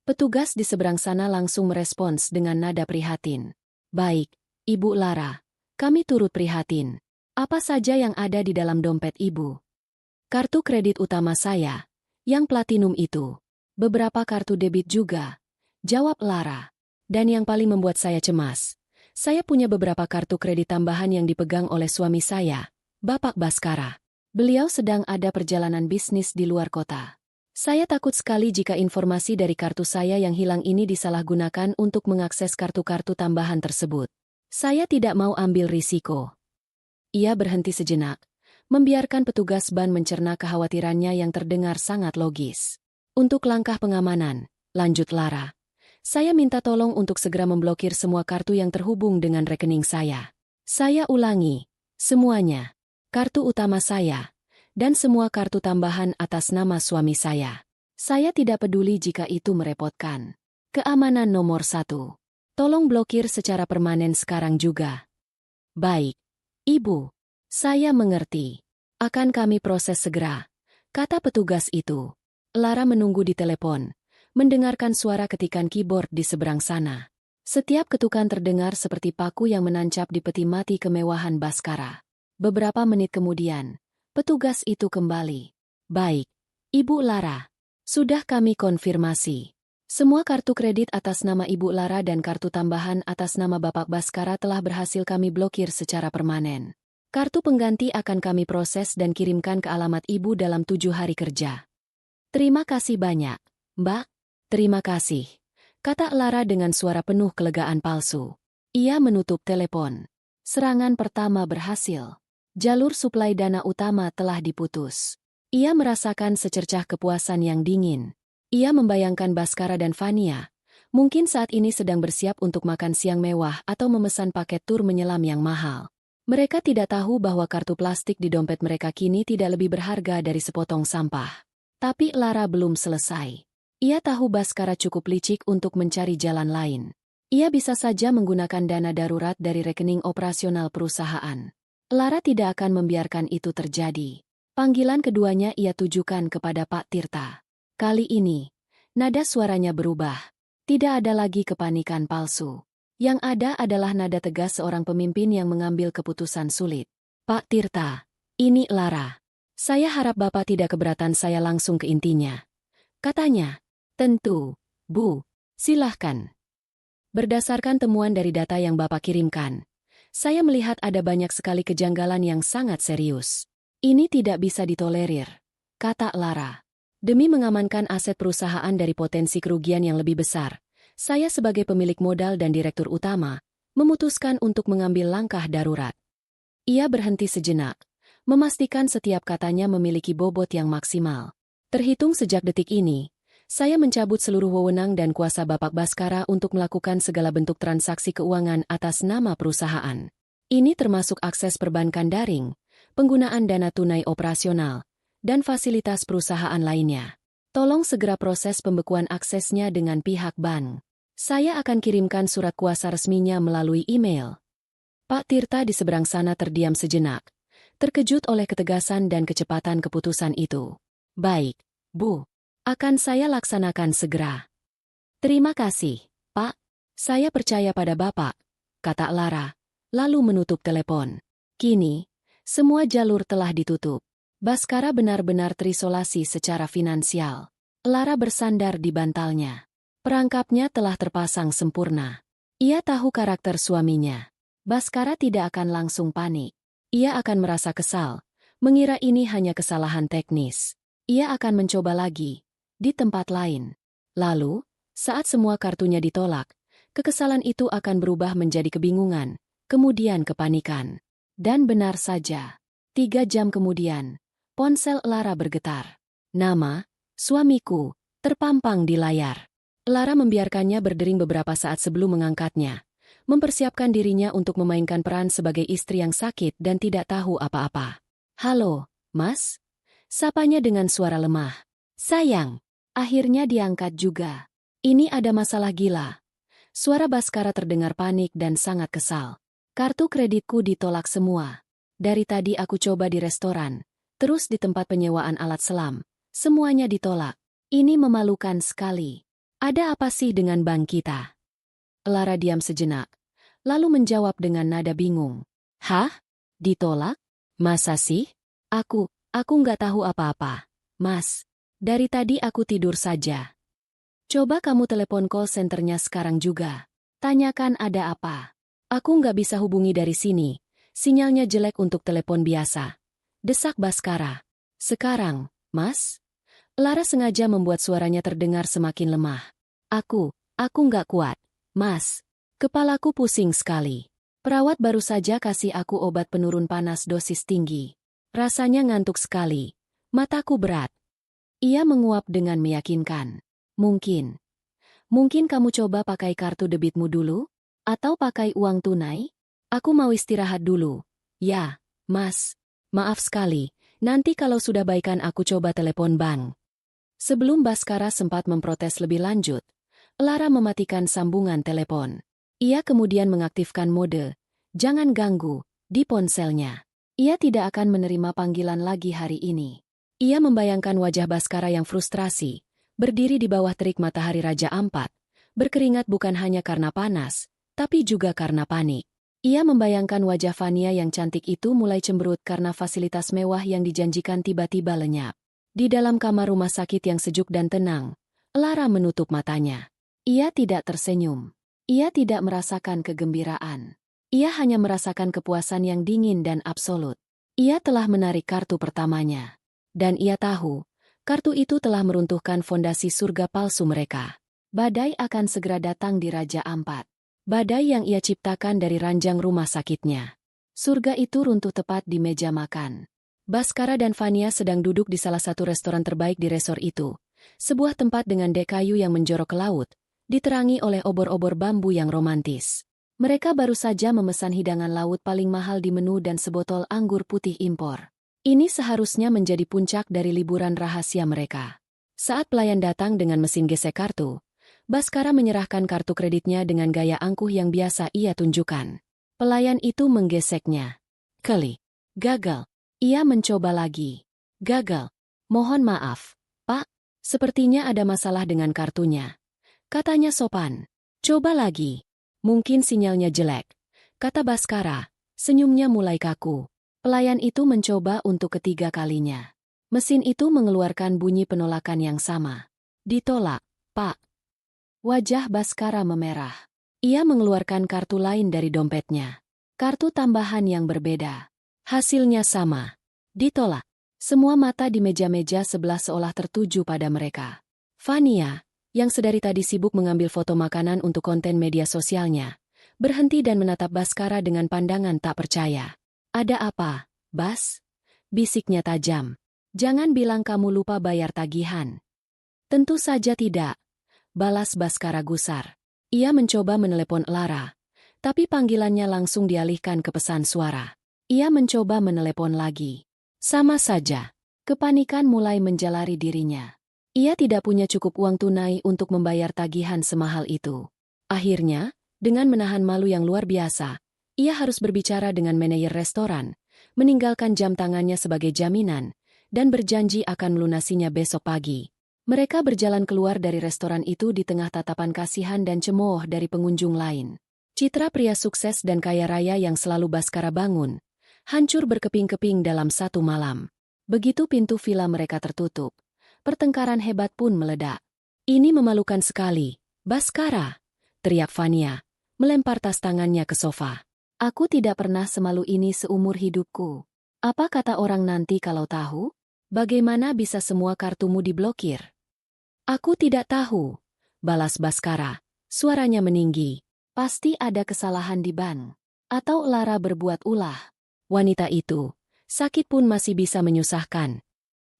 Petugas di seberang sana langsung merespons dengan nada prihatin. "Baik, Ibu Lara, kami turut prihatin. Apa saja yang ada di dalam dompet Ibu?" "Kartu kredit utama saya, yang platinum itu. Beberapa kartu debit juga," jawab Lara. "Dan yang paling membuat saya cemas, saya punya beberapa kartu kredit tambahan yang dipegang oleh suami saya, Bapak Baskara. Beliau sedang ada perjalanan bisnis di luar kota. Saya takut sekali jika informasi dari kartu saya yang hilang ini disalahgunakan untuk mengakses kartu-kartu tambahan tersebut. Saya tidak mau ambil risiko." Ia berhenti sejenak, membiarkan petugas ban mencerna kekhawatirannya yang terdengar sangat logis. "Untuk langkah pengamanan," lanjut Lara, "saya minta tolong untuk segera memblokir semua kartu yang terhubung dengan rekening saya. Saya ulangi, semuanya. Kartu utama saya, dan semua kartu tambahan atas nama suami saya. Saya tidak peduli jika itu merepotkan. Keamanan nomor 1. Tolong blokir secara permanen sekarang juga." "Baik, Ibu. Saya mengerti. Akan kami proses segera," kata petugas itu. Lara menunggu di telepon, mendengarkan suara ketikan keyboard di seberang sana. Setiap ketukan terdengar seperti paku yang menancap di peti mati kemewahan Baskara. Beberapa menit kemudian, petugas itu kembali. "Baik, Ibu Lara. Sudah kami konfirmasi. Semua kartu kredit atas nama Ibu Lara dan kartu tambahan atas nama Bapak Baskara telah berhasil kami blokir secara permanen. Kartu pengganti akan kami proses dan kirimkan ke alamat Ibu dalam 7 hari kerja." "Terima kasih banyak, Mbak." "Terima kasih. kata Lara dengan suara penuh kelegaan palsu. Ia menutup telepon. Serangan pertama berhasil. Jalur suplai dana utama telah diputus. Ia merasakan secercah kepuasan yang dingin. Ia membayangkan Bhaskara dan Vania. Mungkin saat ini sedang bersiap untuk makan siang mewah atau memesan paket tur menyelam yang mahal. Mereka tidak tahu bahwa kartu plastik di dompet mereka kini tidak lebih berharga dari sepotong sampah. Tapi Lara belum selesai. Ia tahu Bhaskara cukup licik untuk mencari jalan lain. Ia bisa saja menggunakan dana darurat dari rekening operasional perusahaan. Lara tidak akan membiarkan itu terjadi. Panggilan keduanya ia tujukan kepada Pak Tirta. Kali ini, nada suaranya berubah. Tidak ada lagi kepanikan palsu. Yang ada adalah nada tegas seorang pemimpin yang mengambil keputusan sulit. Pak Tirta, ini Lara. Saya harap Bapak tidak keberatan saya langsung ke intinya. Katanya, tentu, Bu, silahkan. Berdasarkan temuan dari data yang Bapak kirimkan, saya melihat ada banyak sekali kejanggalan yang sangat serius. Ini tidak bisa ditolerir, kata Lara. Demi mengamankan aset perusahaan dari potensi kerugian yang lebih besar, saya sebagai pemilik modal dan direktur utama, memutuskan untuk mengambil langkah darurat. Ia berhenti sejenak, memastikan setiap katanya memiliki bobot yang maksimal. Terhitung sejak detik ini, saya mencabut seluruh wewenang dan kuasa Bapak Bhaskara untuk melakukan segala bentuk transaksi keuangan atas nama perusahaan. Ini termasuk akses perbankan daring, penggunaan dana tunai operasional, dan fasilitas perusahaan lainnya. Tolong segera proses pembekuan aksesnya dengan pihak bank. Saya akan kirimkan surat kuasa resminya melalui email. Pak Tirta di seberang sana terdiam sejenak, terkejut oleh ketegasan dan kecepatan keputusan itu. Baik, Bu. Akan saya laksanakan segera. Terima kasih, Pak. Saya percaya pada Bapak, kata Lara, lalu menutup telepon. Kini, semua jalur telah ditutup. Bhaskara benar-benar terisolasi secara finansial. Lara bersandar di bantalnya. Perangkapnya telah terpasang sempurna. Ia tahu karakter suaminya. Bhaskara tidak akan langsung panik. Ia akan merasa kesal, mengira ini hanya kesalahan teknis. Ia akan mencoba lagi, di tempat lain. Lalu, saat semua kartunya ditolak, kekesalan itu akan berubah menjadi kebingungan, kemudian kepanikan. Dan benar saja. 3 jam kemudian, ponsel Lara bergetar. Nama, suamiku, terpampang di layar. Lara membiarkannya berdering beberapa saat sebelum mengangkatnya, mempersiapkan dirinya untuk memainkan peran sebagai istri yang sakit dan tidak tahu apa-apa. Halo, Mas? Sapanya dengan suara lemah. Sayang. Akhirnya diangkat juga. Ini ada masalah gila. Suara Bhaskara terdengar panik dan sangat kesal. Kartu kreditku ditolak semua. Dari tadi aku coba di restoran, terus di tempat penyewaan alat selam. Semuanya ditolak. Ini memalukan sekali. Ada apa sih dengan bank kita? Lara diam sejenak, lalu menjawab dengan nada bingung. Hah? Ditolak? Masa sih? Aku nggak tahu apa-apa, Mas. Dari tadi aku tidur saja. Coba kamu telepon call centernya sekarang juga. Tanyakan ada apa. Aku nggak bisa hubungi dari sini. Sinyalnya jelek untuk telepon biasa. Desak Bhaskara. Sekarang, Mas? Lara sengaja membuat suaranya terdengar semakin lemah. Aku nggak kuat, Mas. Kepalaku pusing sekali. Perawat baru saja kasih aku obat penurun panas dosis tinggi. Rasanya ngantuk sekali. Mataku berat. Ia menguap dengan meyakinkan. Mungkin kamu coba pakai kartu debitmu dulu? Atau pakai uang tunai? Aku mau istirahat dulu. Ya, Mas. Maaf sekali, nanti kalau sudah baikan aku coba telepon bank. Sebelum Bhaskara sempat memprotes lebih lanjut, Lara mematikan sambungan telepon. Ia kemudian mengaktifkan mode, jangan ganggu, di ponselnya. Ia tidak akan menerima panggilan lagi hari ini. Ia membayangkan wajah Bhaskara yang frustrasi, berdiri di bawah terik matahari Raja Ampat, berkeringat bukan hanya karena panas, tapi juga karena panik. Ia membayangkan wajah Vania yang cantik itu mulai cemberut karena fasilitas mewah yang dijanjikan tiba-tiba lenyap. Di dalam kamar rumah sakit yang sejuk dan tenang, Lara menutup matanya. Ia tidak tersenyum. Ia tidak merasakan kegembiraan. Ia hanya merasakan kepuasan yang dingin dan absolut. Ia telah menarik kartu pertamanya. Dan ia tahu, kartu itu telah meruntuhkan fondasi surga palsu mereka. Badai akan segera datang di Raja Ampat. Badai yang ia ciptakan dari ranjang rumah sakitnya. Surga itu runtuh tepat di meja makan. Baskara dan Vania sedang duduk di salah satu restoran terbaik di resor itu. Sebuah tempat dengan dek kayu yang menjorok ke laut, diterangi oleh obor-obor bambu yang romantis. Mereka baru saja memesan hidangan laut paling mahal di menu dan sebotol anggur putih impor. Ini seharusnya menjadi puncak dari liburan rahasia mereka. Saat pelayan datang dengan mesin gesek kartu, Baskara menyerahkan kartu kreditnya dengan gaya angkuh yang biasa ia tunjukkan. Pelayan itu menggeseknya. Klik. Gagal. Ia mencoba lagi. Gagal. Mohon maaf, Pak. Sepertinya ada masalah dengan kartunya. Katanya sopan. Coba lagi. Mungkin sinyalnya jelek, kata Baskara. Senyumnya mulai kaku. Pelayan itu mencoba untuk ketiga kalinya. Mesin itu mengeluarkan bunyi penolakan yang sama. Ditolak, Pak. Wajah Baskara memerah. Ia mengeluarkan kartu lain dari dompetnya. Kartu tambahan yang berbeda. Hasilnya sama. Ditolak. Semua mata di meja-meja sebelah seolah tertuju pada mereka. Vania, yang sedari tadi sibuk mengambil foto makanan untuk konten media sosialnya, berhenti dan menatap Baskara dengan pandangan tak percaya. Ada apa, Bas? Bisiknya tajam. Jangan bilang kamu lupa bayar tagihan. Tentu saja tidak, balas Baskara gusar. Ia mencoba menelepon Lara, tapi panggilannya langsung dialihkan ke pesan suara. Ia mencoba menelepon lagi. Sama saja, kepanikan mulai menjalari dirinya. Ia tidak punya cukup uang tunai untuk membayar tagihan semahal itu. Akhirnya, dengan menahan malu yang luar biasa, ia harus berbicara dengan manajer restoran, meninggalkan jam tangannya sebagai jaminan, dan berjanji akan melunasinya besok pagi. Mereka berjalan keluar dari restoran itu di tengah tatapan kasihan dan cemooh dari pengunjung lain. Citra pria sukses dan kaya raya yang selalu Baskara bangun, hancur berkeping-keping dalam satu malam. Begitu pintu villa mereka tertutup, pertengkaran hebat pun meledak. Ini memalukan sekali, Baskara, teriak Vania, melempar tas tangannya ke sofa. Aku tidak pernah semalu ini seumur hidupku. Apa kata orang nanti kalau tahu? Bagaimana bisa semua kartumu diblokir? Aku tidak tahu, balas Baskara, suaranya meninggi. Pasti ada kesalahan di bank. Atau Lara berbuat ulah. Wanita itu, sakit pun masih bisa menyusahkan.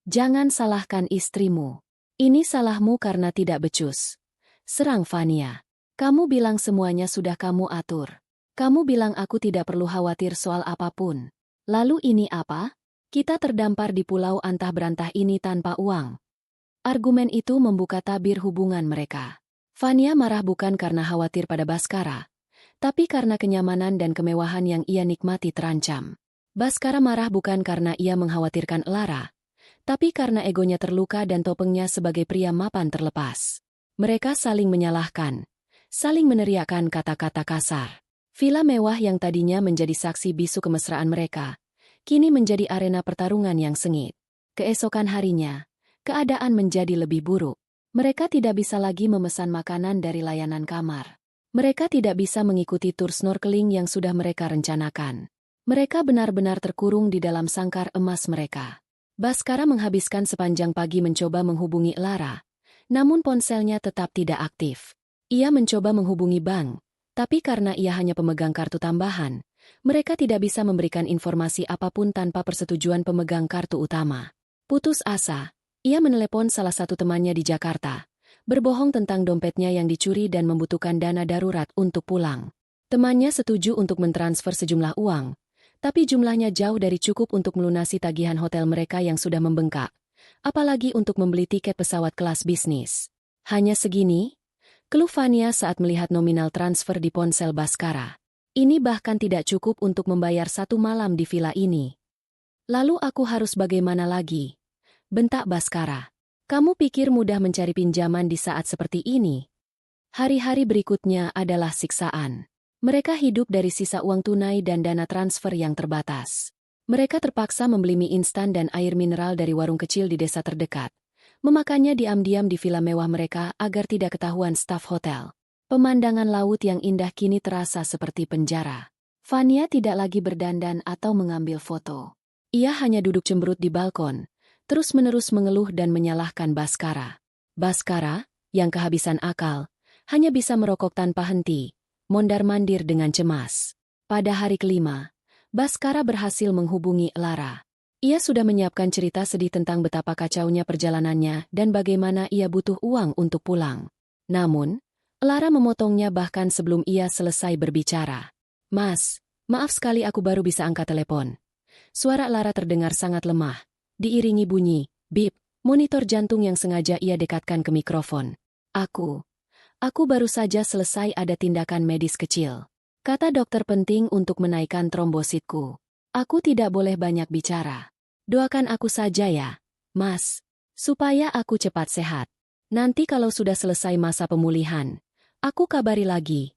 Jangan salahkan istrimu. Ini salahmu karena tidak becus. Serang Vania. Kamu bilang semuanya sudah kamu atur. Kamu bilang aku tidak perlu khawatir soal apapun. Lalu ini apa? Kita terdampar di pulau antah berantah ini tanpa uang. Argumen itu membuka tabir hubungan mereka. Vania marah bukan karena khawatir pada Baskara, tapi karena kenyamanan dan kemewahan yang ia nikmati terancam. Baskara marah bukan karena ia mengkhawatirkan Lara, tapi karena egonya terluka dan topengnya sebagai pria mapan terlepas. Mereka saling menyalahkan, saling meneriakkan kata-kata kasar. Villa mewah yang tadinya menjadi saksi bisu kemesraan mereka, kini menjadi arena pertarungan yang sengit. Keesokan harinya, keadaan menjadi lebih buruk. Mereka tidak bisa lagi memesan makanan dari layanan kamar. Mereka tidak bisa mengikuti tur snorkeling yang sudah mereka rencanakan. Mereka benar-benar terkurung di dalam sangkar emas mereka. Baskara menghabiskan sepanjang pagi mencoba menghubungi Lara, namun ponselnya tetap tidak aktif. Ia mencoba menghubungi bank, tapi karena ia hanya pemegang kartu tambahan, mereka tidak bisa memberikan informasi apapun tanpa persetujuan pemegang kartu utama. Putus asa, ia menelepon salah satu temannya di Jakarta, berbohong tentang dompetnya yang dicuri dan membutuhkan dana darurat untuk pulang. Temannya setuju untuk mentransfer sejumlah uang, tapi jumlahnya jauh dari cukup untuk melunasi tagihan hotel mereka yang sudah membengkak, apalagi untuk membeli tiket pesawat kelas bisnis. Hanya segini? Keluh Vania saat melihat nominal transfer di ponsel Baskara. Ini bahkan tidak cukup untuk membayar satu malam di villa ini. Lalu aku harus bagaimana lagi? Bentak Baskara. Kamu pikir mudah mencari pinjaman di saat seperti ini? Hari-hari berikutnya adalah siksaan. Mereka hidup dari sisa uang tunai dan dana transfer yang terbatas. Mereka terpaksa membeli mie instan dan air mineral dari warung kecil di desa terdekat, memakannya diam-diam di villa mewah mereka agar tidak ketahuan staf hotel. Pemandangan laut yang indah kini terasa seperti penjara. Vania tidak lagi berdandan atau mengambil foto. Ia hanya duduk cemberut di balkon, terus-menerus mengeluh dan menyalahkan Baskara. Baskara, yang kehabisan akal, hanya bisa merokok tanpa henti, mondar-mandir dengan cemas. Pada hari kelima, Baskara berhasil menghubungi Lara. Ia sudah menyiapkan cerita sedih tentang betapa kacaunya perjalanannya dan bagaimana ia butuh uang untuk pulang. Namun, Lara memotongnya bahkan sebelum ia selesai berbicara. "Mas, maaf sekali aku baru bisa angkat telepon." Suara Lara terdengar sangat lemah, diiringi bunyi, bip, monitor jantung yang sengaja ia dekatkan ke mikrofon. Aku baru saja selesai ada tindakan medis kecil. Kata dokter penting untuk menaikkan trombositku. Aku tidak boleh banyak bicara. Doakan aku saja ya, Mas, supaya aku cepat sehat. Nanti kalau sudah selesai masa pemulihan, aku kabari lagi.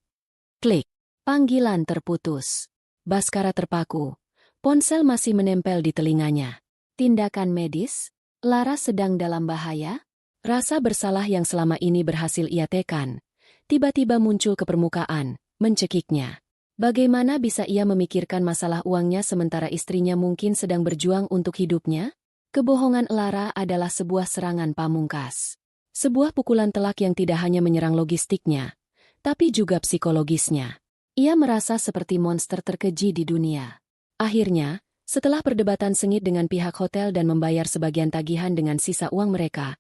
Klik. Panggilan terputus. Baskara terpaku. Ponsel masih menempel di telinganya. Tindakan medis? Lara sedang dalam bahaya? Rasa bersalah yang selama ini berhasil ia tekan, tiba-tiba muncul ke permukaan, mencekiknya. Bagaimana bisa ia memikirkan masalah uangnya sementara istrinya mungkin sedang berjuang untuk hidupnya? Kebohongan Lara adalah sebuah serangan pamungkas. Sebuah pukulan telak yang tidak hanya menyerang logistiknya, tapi juga psikologisnya. Ia merasa seperti monster terkeji di dunia. Akhirnya, setelah perdebatan sengit dengan pihak hotel dan membayar sebagian tagihan dengan sisa uang mereka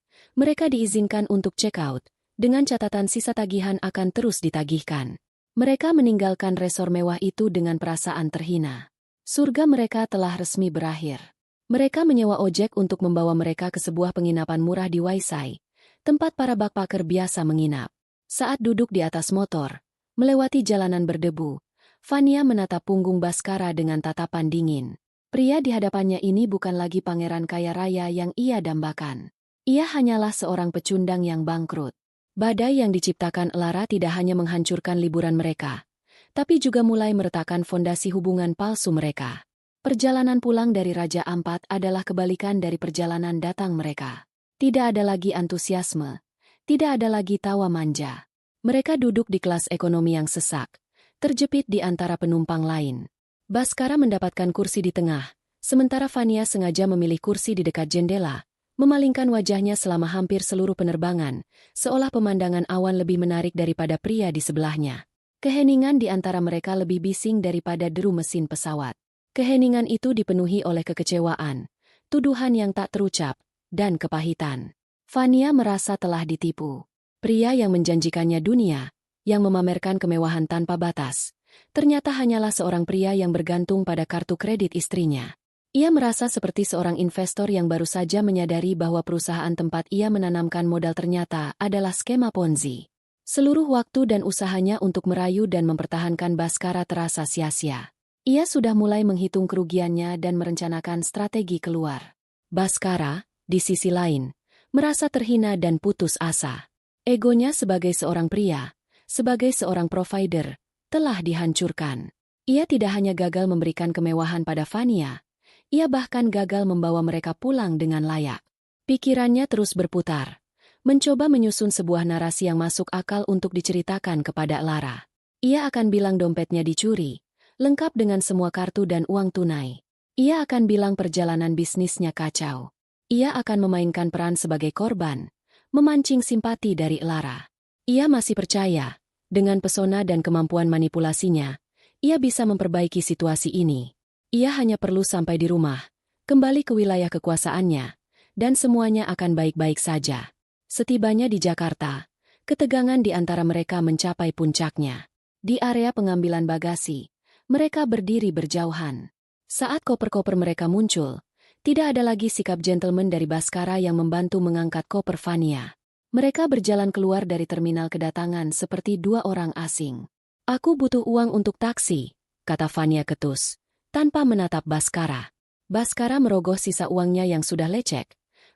diizinkan untuk check out, dengan catatan sisa tagihan akan terus ditagihkan. Mereka meninggalkan resor mewah itu dengan perasaan terhina. Surga mereka telah resmi berakhir. Mereka menyewa ojek untuk membawa mereka ke sebuah penginapan murah di Waisai, tempat para backpacker biasa menginap. Saat duduk di atas motor, melewati jalanan berdebu, Fania menatap punggung Baskara dengan tatapan dingin. Pria di hadapannya ini bukan lagi pangeran kaya raya yang ia dambakan. Ia hanyalah seorang pecundang yang bangkrut. Badai yang diciptakan Lara tidak hanya menghancurkan liburan mereka, tapi juga mulai meretakkan fondasi hubungan palsu mereka. Perjalanan pulang dari Raja Ampat adalah kebalikan dari perjalanan datang mereka. Tidak ada lagi antusiasme, tidak ada lagi tawa manja. Mereka duduk di kelas ekonomi yang sesak, terjepit di antara penumpang lain. Baskara mendapatkan kursi di tengah, sementara Fania sengaja memilih kursi di dekat jendela, memalingkan wajahnya selama hampir seluruh penerbangan, seolah pemandangan awan lebih menarik daripada pria di sebelahnya. Keheningan di antara mereka lebih bising daripada deru mesin pesawat. Keheningan itu dipenuhi oleh kekecewaan, tuduhan yang tak terucap, dan kepahitan. Fania merasa telah ditipu. Pria yang menjanjikannya dunia, yang memamerkan kemewahan tanpa batas, ternyata hanyalah seorang pria yang bergantung pada kartu kredit istrinya. Ia merasa seperti seorang investor yang baru saja menyadari bahwa perusahaan tempat ia menanamkan modal ternyata adalah skema Ponzi. Seluruh waktu dan usahanya untuk merayu dan mempertahankan Baskara terasa sia-sia. Ia sudah mulai menghitung kerugiannya dan merencanakan strategi keluar. Baskara, di sisi lain, merasa terhina dan putus asa. Egonya sebagai seorang pria, sebagai seorang provider, telah dihancurkan. Ia tidak hanya gagal memberikan kemewahan pada Fania, ia bahkan gagal membawa mereka pulang dengan layak. Pikirannya terus berputar, mencoba menyusun sebuah narasi yang masuk akal untuk diceritakan kepada Lara. Ia akan bilang dompetnya dicuri, lengkap dengan semua kartu dan uang tunai. Ia akan bilang perjalanan bisnisnya kacau. Ia akan memainkan peran sebagai korban, memancing simpati dari Lara. Ia masih percaya, dengan pesona dan kemampuan manipulasinya, ia bisa memperbaiki situasi ini. Ia hanya perlu sampai di rumah, kembali ke wilayah kekuasaannya, dan semuanya akan baik-baik saja. Setibanya di Jakarta, ketegangan di antara mereka mencapai puncaknya. Di area pengambilan bagasi, mereka berdiri berjauhan. Saat koper-koper mereka muncul, tidak ada lagi sikap gentleman dari Baskara yang membantu mengangkat koper Fania. Mereka berjalan keluar dari terminal kedatangan seperti dua orang asing. "Aku butuh uang untuk taksi," kata Fania ketus, tanpa menatap Baskara. Baskara merogoh sisa uangnya yang sudah lecek,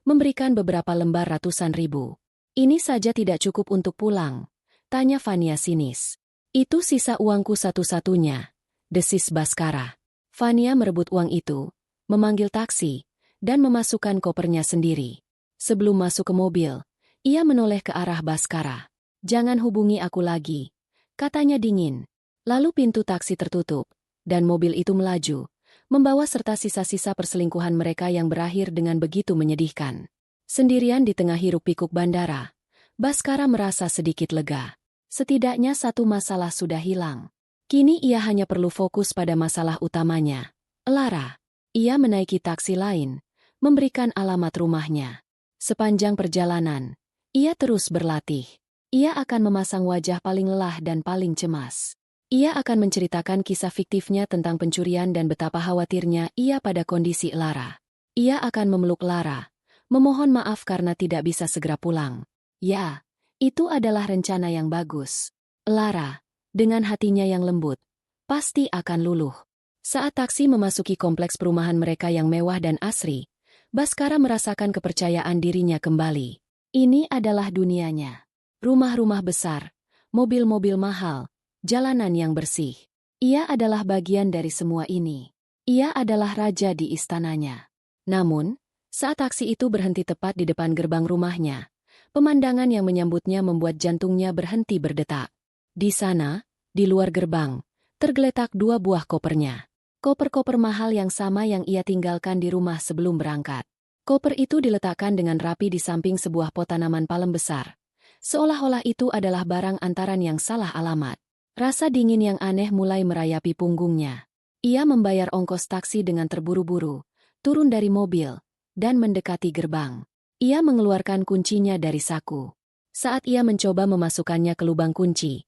memberikan beberapa lembar ratusan ribu. "Ini saja tidak cukup untuk pulang," tanya Fania sinis. "Itu sisa uangku satu-satunya," desis Baskara. Fania merebut uang itu, memanggil taksi, dan memasukkan kopernya sendiri. Sebelum masuk ke mobil, ia menoleh ke arah Baskara. "Jangan hubungi aku lagi," katanya dingin. Lalu pintu taksi tertutup, dan mobil itu melaju, membawa serta sisa-sisa perselingkuhan mereka yang berakhir dengan begitu menyedihkan. Sendirian di tengah hiruk-pikuk bandara, Baskara merasa sedikit lega. Setidaknya satu masalah sudah hilang. Kini ia hanya perlu fokus pada masalah utamanya. Lara. Ia menaiki taksi lain, memberikan alamat rumahnya. Sepanjang perjalanan, ia terus berlatih. Ia akan memasang wajah paling lelah dan paling cemas. Ia akan menceritakan kisah fiktifnya tentang pencurian dan betapa khawatirnya ia pada kondisi Lara. Ia akan memeluk Lara, memohon maaf karena tidak bisa segera pulang. Ya, itu adalah rencana yang bagus. Lara, dengan hatinya yang lembut, pasti akan luluh. Saat taksi memasuki kompleks perumahan mereka yang mewah dan asri, Baskara merasakan kepercayaan dirinya kembali. Ini adalah dunianya. Rumah-rumah besar, mobil-mobil mahal, jalanan yang bersih. Ia adalah bagian dari semua ini. Ia adalah raja di istananya. Namun, saat taksi itu berhenti tepat di depan gerbang rumahnya, pemandangan yang menyambutnya membuat jantungnya berhenti berdetak. Di sana, di luar gerbang, tergeletak dua buah kopernya. Koper-koper mahal yang sama yang ia tinggalkan di rumah sebelum berangkat. Koper itu diletakkan dengan rapi di samping sebuah pot tanaman palem besar. Seolah-olah itu adalah barang antaran yang salah alamat. Rasa dingin yang aneh mulai merayapi punggungnya. Ia membayar ongkos taksi dengan terburu-buru, turun dari mobil, dan mendekati gerbang. Ia mengeluarkan kuncinya dari saku. Saat ia mencoba memasukkannya ke lubang kunci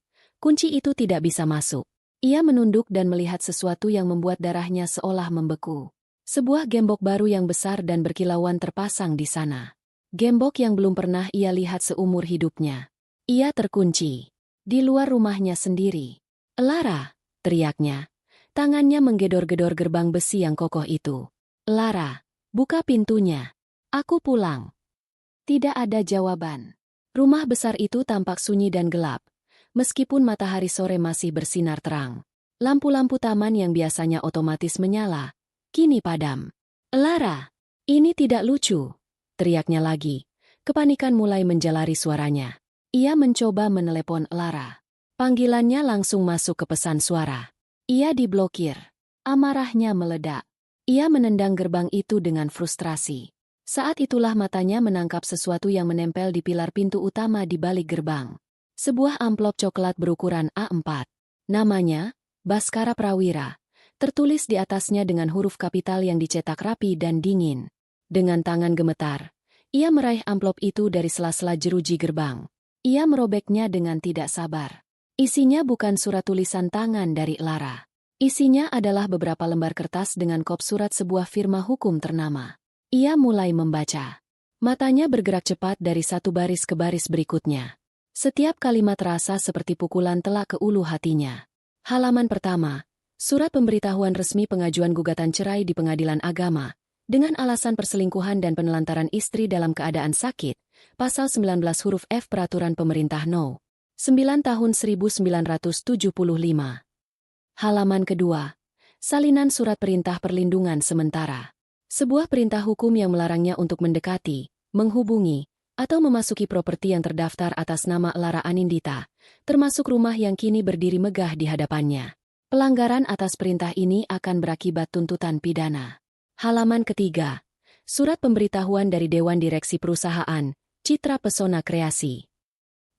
itu tidak bisa masuk. Ia menunduk dan melihat sesuatu yang membuat darahnya seolah membeku. Sebuah gembok baru yang besar dan berkilauan terpasang di sana. Gembok yang belum pernah ia lihat seumur hidupnya. Ia terkunci di luar rumahnya sendiri. "Lara!" teriaknya. Tangannya menggedor-gedor gerbang besi yang kokoh itu. "Lara, buka pintunya. Aku pulang." Tidak ada jawaban. Rumah besar itu tampak sunyi dan gelap. Meskipun matahari sore masih bersinar terang, lampu-lampu taman yang biasanya otomatis menyala, kini padam. "Lara, ini tidak lucu," teriaknya lagi. Kepanikan mulai menjalari suaranya. Ia mencoba menelepon Lara. Panggilannya langsung masuk ke pesan suara. Ia diblokir. Amarahnya meledak. Ia menendang gerbang itu dengan frustrasi. Saat itulah matanya menangkap sesuatu yang menempel di pilar pintu utama di balik gerbang. Sebuah amplop coklat berukuran A4. Namanya, Baskara Prawira. Tertulis di atasnya dengan huruf kapital yang dicetak rapi dan dingin. Dengan tangan gemetar, ia meraih amplop itu dari sela-sela jeruji gerbang. Ia merobeknya dengan tidak sabar. Isinya bukan surat tulisan tangan dari Lara. Isinya adalah beberapa lembar kertas dengan kop surat sebuah firma hukum ternama. Ia mulai membaca. Matanya bergerak cepat dari satu baris ke baris berikutnya. Setiap kalimat terasa seperti pukulan telak ke ulu hatinya. Halaman pertama, surat pemberitahuan resmi pengajuan gugatan cerai di pengadilan agama, dengan alasan perselingkuhan dan penelantaran istri dalam keadaan sakit, pasal 19 huruf F Peraturan Pemerintah No. 9 tahun 1975. Halaman kedua, salinan surat perintah perlindungan sementara. Sebuah perintah hukum yang melarangnya untuk mendekati, menghubungi, atau memasuki properti yang terdaftar atas nama Lara Anindita, termasuk rumah yang kini berdiri megah di hadapannya. Pelanggaran atas perintah ini akan berakibat tuntutan pidana. Halaman ketiga, surat pemberitahuan dari Dewan Direksi Perusahaan, Citra Pesona Kreasi.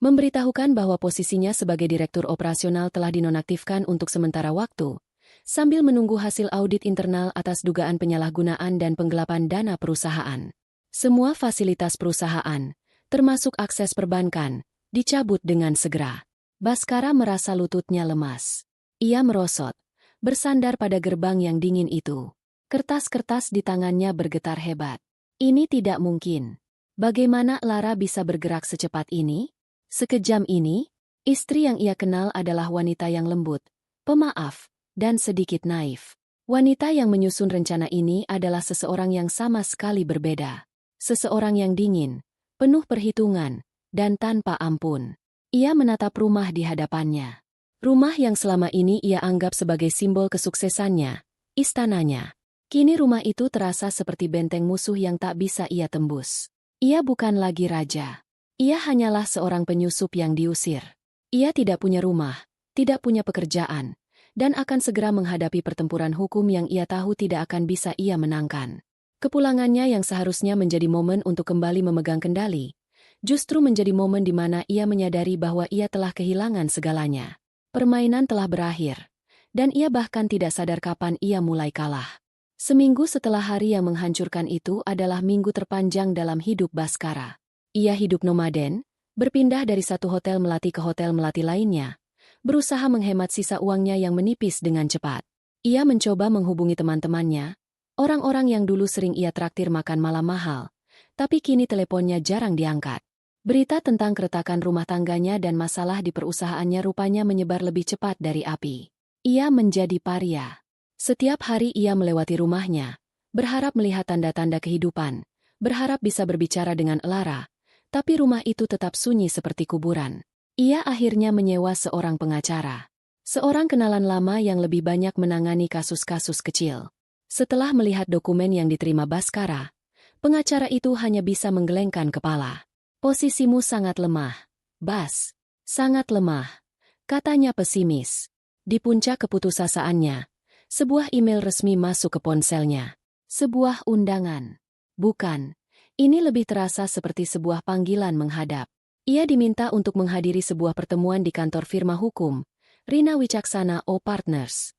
Memberitahukan bahwa posisinya sebagai Direktur Operasional telah dinonaktifkan untuk sementara waktu, sambil menunggu hasil audit internal atas dugaan penyalahgunaan dan penggelapan dana perusahaan. Semua fasilitas perusahaan, termasuk akses perbankan, dicabut dengan segera. Baskara merasa lututnya lemas. Ia merosot, bersandar pada gerbang yang dingin itu. Kertas-kertas di tangannya bergetar hebat. Ini tidak mungkin. Bagaimana Lara bisa bergerak secepat ini? Sekejam ini, istri yang ia kenal adalah wanita yang lembut, pemaaf, dan sedikit naif. Wanita yang menyusun rencana ini adalah seseorang yang sama sekali berbeda. Seseorang yang dingin, penuh perhitungan, dan tanpa ampun. Ia menatap rumah di hadapannya. Rumah yang selama ini ia anggap sebagai simbol kesuksesannya, istananya. Kini rumah itu terasa seperti benteng musuh yang tak bisa ia tembus. Ia bukan lagi raja. Ia hanyalah seorang penyusup yang diusir. Ia tidak punya rumah, tidak punya pekerjaan, dan akan segera menghadapi pertempuran hukum yang ia tahu tidak akan bisa ia menangkan. Kepulangannya yang seharusnya menjadi momen untuk kembali memegang kendali, justru menjadi momen di mana ia menyadari bahwa ia telah kehilangan segalanya. Permainan telah berakhir, dan ia bahkan tidak sadar kapan ia mulai kalah. Seminggu setelah hari yang menghancurkan itu adalah minggu terpanjang dalam hidup Baskara. Ia hidup nomaden, berpindah dari satu hotel melati ke hotel melati lainnya, berusaha menghemat sisa uangnya yang menipis dengan cepat. Ia mencoba menghubungi teman-temannya, orang-orang yang dulu sering ia traktir makan malam mahal, tapi kini teleponnya jarang diangkat. Berita tentang keretakan rumah tangganya dan masalah di perusahaannya rupanya menyebar lebih cepat dari api. Ia menjadi paria. Setiap hari ia melewati rumahnya, berharap melihat tanda-tanda kehidupan, berharap bisa berbicara dengan Lara, tapi rumah itu tetap sunyi seperti kuburan. Ia akhirnya menyewa seorang pengacara. Seorang kenalan lama yang lebih banyak menangani kasus-kasus kecil. Setelah melihat dokumen yang diterima Baskara, pengacara itu hanya bisa menggelengkan kepala. Posisimu sangat lemah, Bas. Sangat lemah, katanya pesimis. Di puncak keputusasaannya, sebuah email resmi masuk ke ponselnya. Sebuah undangan. Bukan, ini lebih terasa seperti sebuah panggilan menghadap. Ia diminta untuk menghadiri sebuah pertemuan di kantor firma hukum, Rina Wicaksana O Partners.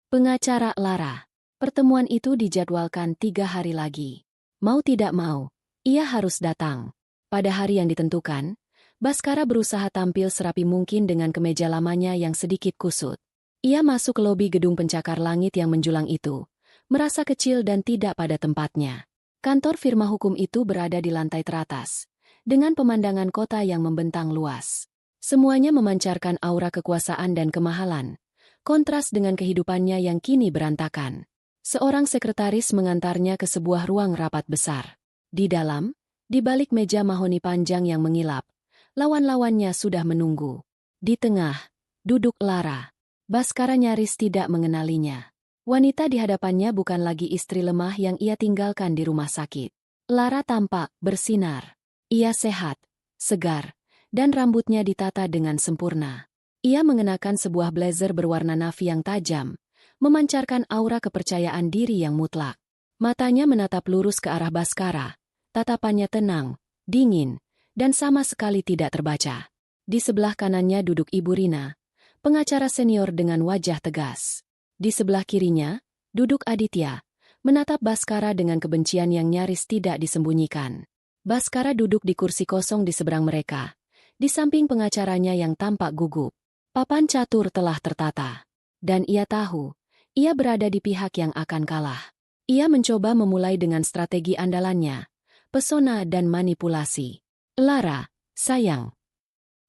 Pengacara Lara. Pertemuan itu dijadwalkan 3 hari lagi. Mau tidak mau, ia harus datang. Pada hari yang ditentukan, Baskara berusaha tampil serapi mungkin dengan kemeja lamanya yang sedikit kusut. Ia masuk ke lobi gedung pencakar langit yang menjulang itu, merasa kecil dan tidak pada tempatnya. Kantor firma hukum itu berada di lantai teratas, dengan pemandangan kota yang membentang luas. Semuanya memancarkan aura kekuasaan dan kemahalan, kontras dengan kehidupannya yang kini berantakan. Seorang sekretaris mengantarnya ke sebuah ruang rapat besar. Di dalam, di balik meja mahoni panjang yang mengilap, lawan-lawannya sudah menunggu. Di tengah, duduk Lara. Baskara nyaris tidak mengenalinya. Wanita di hadapannya bukan lagi istri lemah yang ia tinggalkan di rumah sakit. Lara tampak bersinar. Ia sehat, segar, dan rambutnya ditata dengan sempurna. Ia mengenakan sebuah blazer berwarna navy yang tajam, memancarkan aura kepercayaan diri yang mutlak. Matanya menatap lurus ke arah Baskara, tatapannya tenang, dingin, dan sama sekali tidak terbaca. Di sebelah kanannya duduk Ibu Rina, pengacara senior dengan wajah tegas. Di sebelah kirinya, duduk Aditya, menatap Baskara dengan kebencian yang nyaris tidak disembunyikan. Baskara duduk di kursi kosong di seberang mereka, di samping pengacaranya yang tampak gugup. Papan catur telah tertata. Dan ia tahu, ia berada di pihak yang akan kalah. Ia mencoba memulai dengan strategi andalannya, pesona dan manipulasi. Lara, sayang.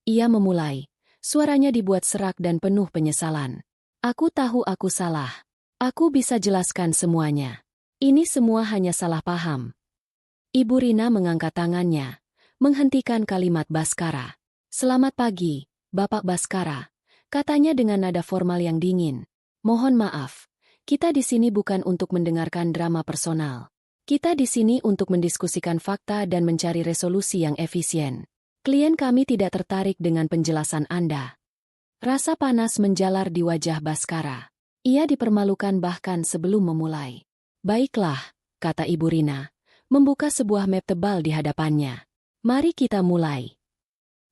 Ia memulai, suaranya dibuat serak dan penuh penyesalan. Aku tahu aku salah. Aku bisa jelaskan semuanya. Ini semua hanya salah paham. Ibu Rina mengangkat tangannya, menghentikan kalimat Baskara. Selamat pagi, Bapak Baskara, katanya dengan nada formal yang dingin. Mohon maaf, kita di sini bukan untuk mendengarkan drama personal. Kita di sini untuk mendiskusikan fakta dan mencari resolusi yang efisien. Klien kami tidak tertarik dengan penjelasan Anda. Rasa panas menjalar di wajah Baskara. Ia dipermalukan bahkan sebelum memulai. Baiklah, kata Ibu Rina, membuka sebuah map tebal di hadapannya. Mari kita mulai.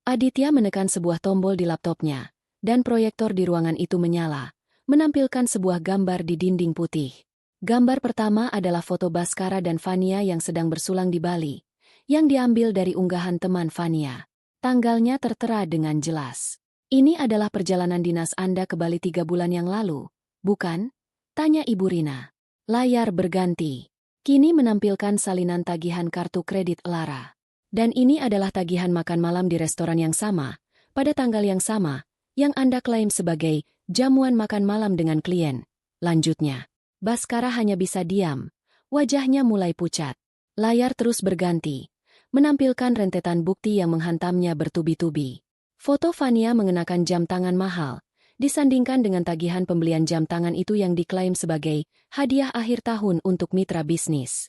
Aditya menekan sebuah tombol di laptopnya, dan proyektor di ruangan itu menyala, menampilkan sebuah gambar di dinding putih. Gambar pertama adalah foto Baskara dan Fania yang sedang bersulang di Bali, yang diambil dari unggahan teman Fania. Tanggalnya tertera dengan jelas. Ini adalah perjalanan dinas Anda ke Bali 3 bulan yang lalu, bukan? Tanya Ibu Rina. Layar berganti. Kini menampilkan salinan tagihan kartu kredit Lara. Dan ini adalah tagihan makan malam di restoran yang sama, pada tanggal yang sama, yang Anda klaim sebagai jamuan makan malam dengan klien. Lanjutnya, Baskara hanya bisa diam. Wajahnya mulai pucat. Layar terus berganti, menampilkan rentetan bukti yang menghantamnya bertubi-tubi. Foto Fania mengenakan jam tangan mahal, disandingkan dengan tagihan pembelian jam tangan itu yang diklaim sebagai hadiah akhir tahun untuk mitra bisnis.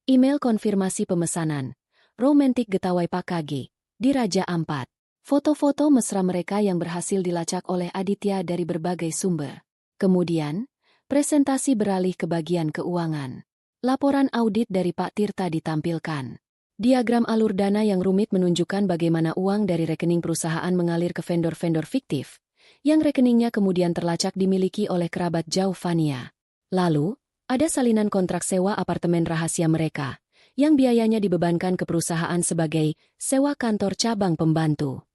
Email konfirmasi pemesanan. Romantik Getawai Pakage, di Raja Ampat. Foto-foto mesra mereka yang berhasil dilacak oleh Aditya dari berbagai sumber. Kemudian, presentasi beralih ke bagian keuangan. Laporan audit dari Pak Tirta ditampilkan. Diagram alur dana yang rumit menunjukkan bagaimana uang dari rekening perusahaan mengalir ke vendor-vendor fiktif, yang rekeningnya kemudian terlacak dimiliki oleh kerabat jauh Fania. Lalu, ada salinan kontrak sewa apartemen rahasia mereka, yang biayanya dibebankan ke perusahaan sebagai sewa kantor cabang pembantu.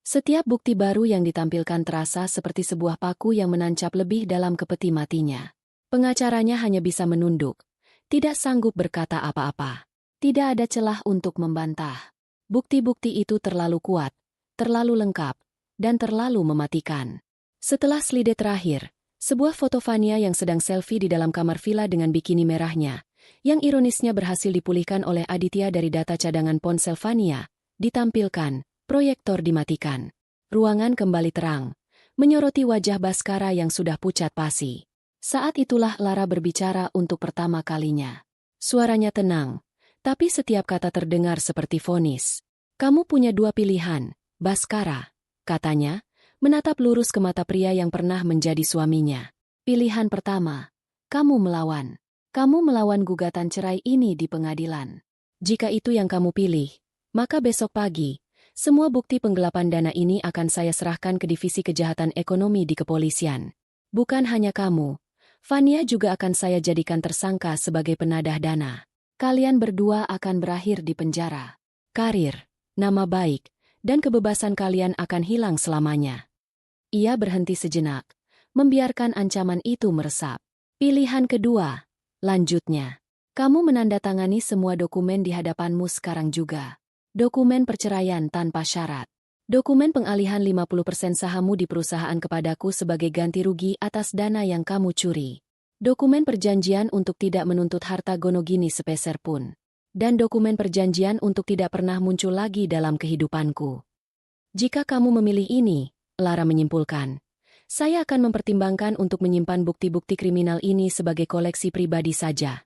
Setiap bukti baru yang ditampilkan terasa seperti sebuah paku yang menancap lebih dalam ke peti matinya. Pengacaranya hanya bisa menunduk, tidak sanggup berkata apa-apa. Tidak ada celah untuk membantah. Bukti-bukti itu terlalu kuat, terlalu lengkap, dan terlalu mematikan. Setelah selide terakhir, sebuah foto Fania yang sedang selfie di dalam kamar villa dengan bikini merahnya, yang ironisnya berhasil dipulihkan oleh Aditya dari data cadangan ponsel Fania, ditampilkan, proyektor dimatikan. Ruangan kembali terang, menyoroti wajah Baskara yang sudah pucat pasi. Saat itulah Lara berbicara untuk pertama kalinya. Suaranya tenang, tapi setiap kata terdengar seperti vonis. Kamu punya dua pilihan, Baskara, katanya, menatap lurus ke mata pria yang pernah menjadi suaminya. Pilihan pertama, kamu melawan. Kamu melawan gugatan cerai ini di pengadilan. Jika itu yang kamu pilih, maka besok pagi, semua bukti penggelapan dana ini akan saya serahkan ke Divisi Kejahatan Ekonomi di kepolisian. Bukan hanya kamu, Fania juga akan saya jadikan tersangka sebagai penadah dana. Kalian berdua akan berakhir di penjara. Karir, nama baik, dan kebebasan kalian akan hilang selamanya. Ia berhenti sejenak, membiarkan ancaman itu meresap. Pilihan kedua, lanjutnya. Kamu menandatangani semua dokumen di hadapanmu sekarang juga. Dokumen perceraian tanpa syarat. Dokumen pengalihan 50% sahammu di perusahaan kepadaku sebagai ganti rugi atas dana yang kamu curi. Dokumen perjanjian untuk tidak menuntut harta gonogini sepeser pun. Dan dokumen perjanjian untuk tidak pernah muncul lagi dalam kehidupanku. Jika kamu memilih ini, Lara menyimpulkan, saya akan mempertimbangkan untuk menyimpan bukti-bukti kriminal ini sebagai koleksi pribadi saja.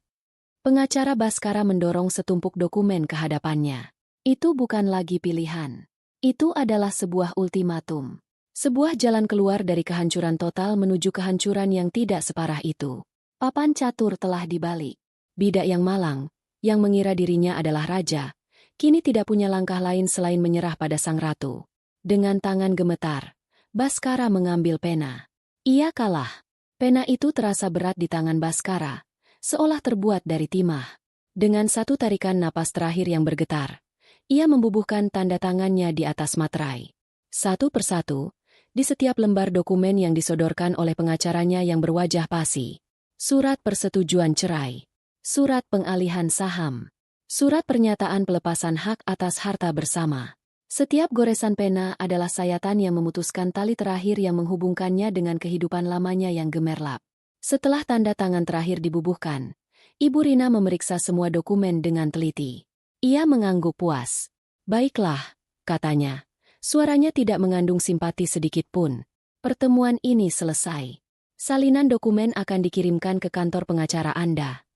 Pengacara Baskara mendorong setumpuk dokumen ke hadapannya. Itu bukan lagi pilihan. Itu adalah sebuah ultimatum. Sebuah jalan keluar dari kehancuran total menuju kehancuran yang tidak separah itu. Papan catur telah dibalik. Bidak yang malang, yang mengira dirinya adalah raja, kini tidak punya langkah lain selain menyerah pada sang ratu. Dengan tangan gemetar, Baskara mengambil pena. Ia kalah. Pena itu terasa berat di tangan Baskara, seolah terbuat dari timah. Dengan satu tarikan napas terakhir yang bergetar, ia membubuhkan tanda tangannya di atas materai. Satu persatu, di setiap lembar dokumen yang disodorkan oleh pengacaranya yang berwajah pasi. Surat persetujuan cerai. Surat pengalihan saham. Surat pernyataan pelepasan hak atas harta bersama. Setiap goresan pena adalah sayatan yang memutuskan tali terakhir yang menghubungkannya dengan kehidupan lamanya yang gemerlap. Setelah tanda tangan terakhir dibubuhkan, Ibu Rina memeriksa semua dokumen dengan teliti. Ia mengangguk puas. Baiklah, katanya. Suaranya tidak mengandung simpati sedikit pun. Pertemuan ini selesai. Salinan dokumen akan dikirimkan ke kantor pengacara Anda.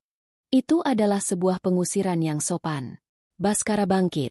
Itu adalah sebuah pengusiran yang sopan. Baskara bangkit.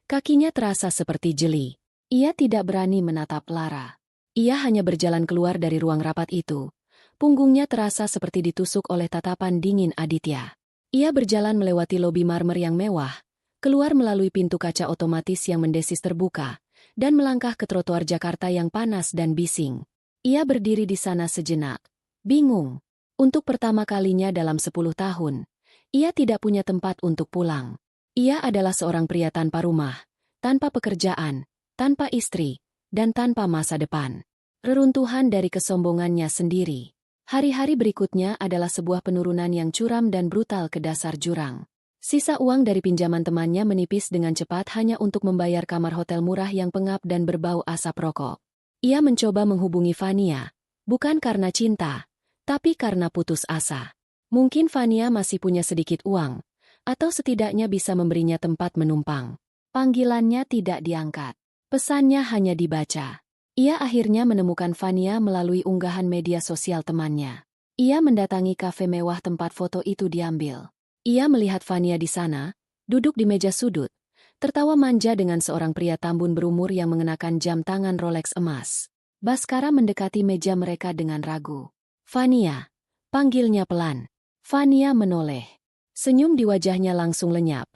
Kakinya terasa seperti jeli. Ia tidak berani menatap Lara. Ia hanya berjalan keluar dari ruang rapat itu. Punggungnya terasa seperti ditusuk oleh tatapan dingin Aditya. Ia berjalan melewati lobi marmer yang mewah, keluar melalui pintu kaca otomatis yang mendesis terbuka, dan melangkah ke trotoar Jakarta yang panas dan bising. Ia berdiri di sana sejenak, bingung. Untuk pertama kalinya dalam 10 tahun, ia tidak punya tempat untuk pulang. Ia adalah seorang pria tanpa rumah, tanpa pekerjaan, tanpa istri, dan tanpa masa depan. Reruntuhan dari kesombongannya sendiri. Hari-hari berikutnya adalah sebuah penurunan yang curam dan brutal ke dasar jurang. Sisa uang dari pinjaman temannya menipis dengan cepat hanya untuk membayar kamar hotel murah yang pengap dan berbau asap rokok. Ia mencoba menghubungi Fania, bukan karena cinta, tapi karena putus asa. Mungkin Fania masih punya sedikit uang, atau setidaknya bisa memberinya tempat menumpang. Panggilannya tidak diangkat. Pesannya hanya dibaca. Ia akhirnya menemukan Fania melalui unggahan media sosial temannya. Ia mendatangi kafe mewah tempat foto itu diambil. Ia melihat Fania di sana, duduk di meja sudut, tertawa manja dengan seorang pria tambun berumur yang mengenakan jam tangan Rolex emas. Baskara mendekati meja mereka dengan ragu. Fania, panggilnya pelan. Fania menoleh. Senyum di wajahnya langsung lenyap.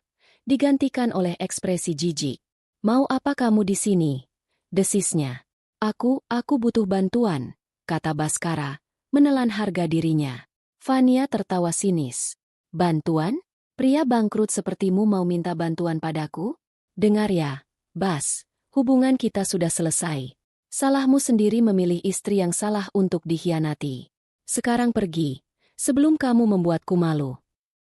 digantikan oleh ekspresi jijik. "Mau apa kamu di sini?" desisnya. Aku butuh bantuan," kata Baskara, menelan harga dirinya. Vania tertawa sinis. "Bantuan? Pria bangkrut sepertimu mau minta bantuan padaku? Dengar ya, Bas, hubungan kita sudah selesai. Salahmu sendiri memilih istri yang salah untuk dikhianati. Sekarang pergi, sebelum kamu membuatku malu."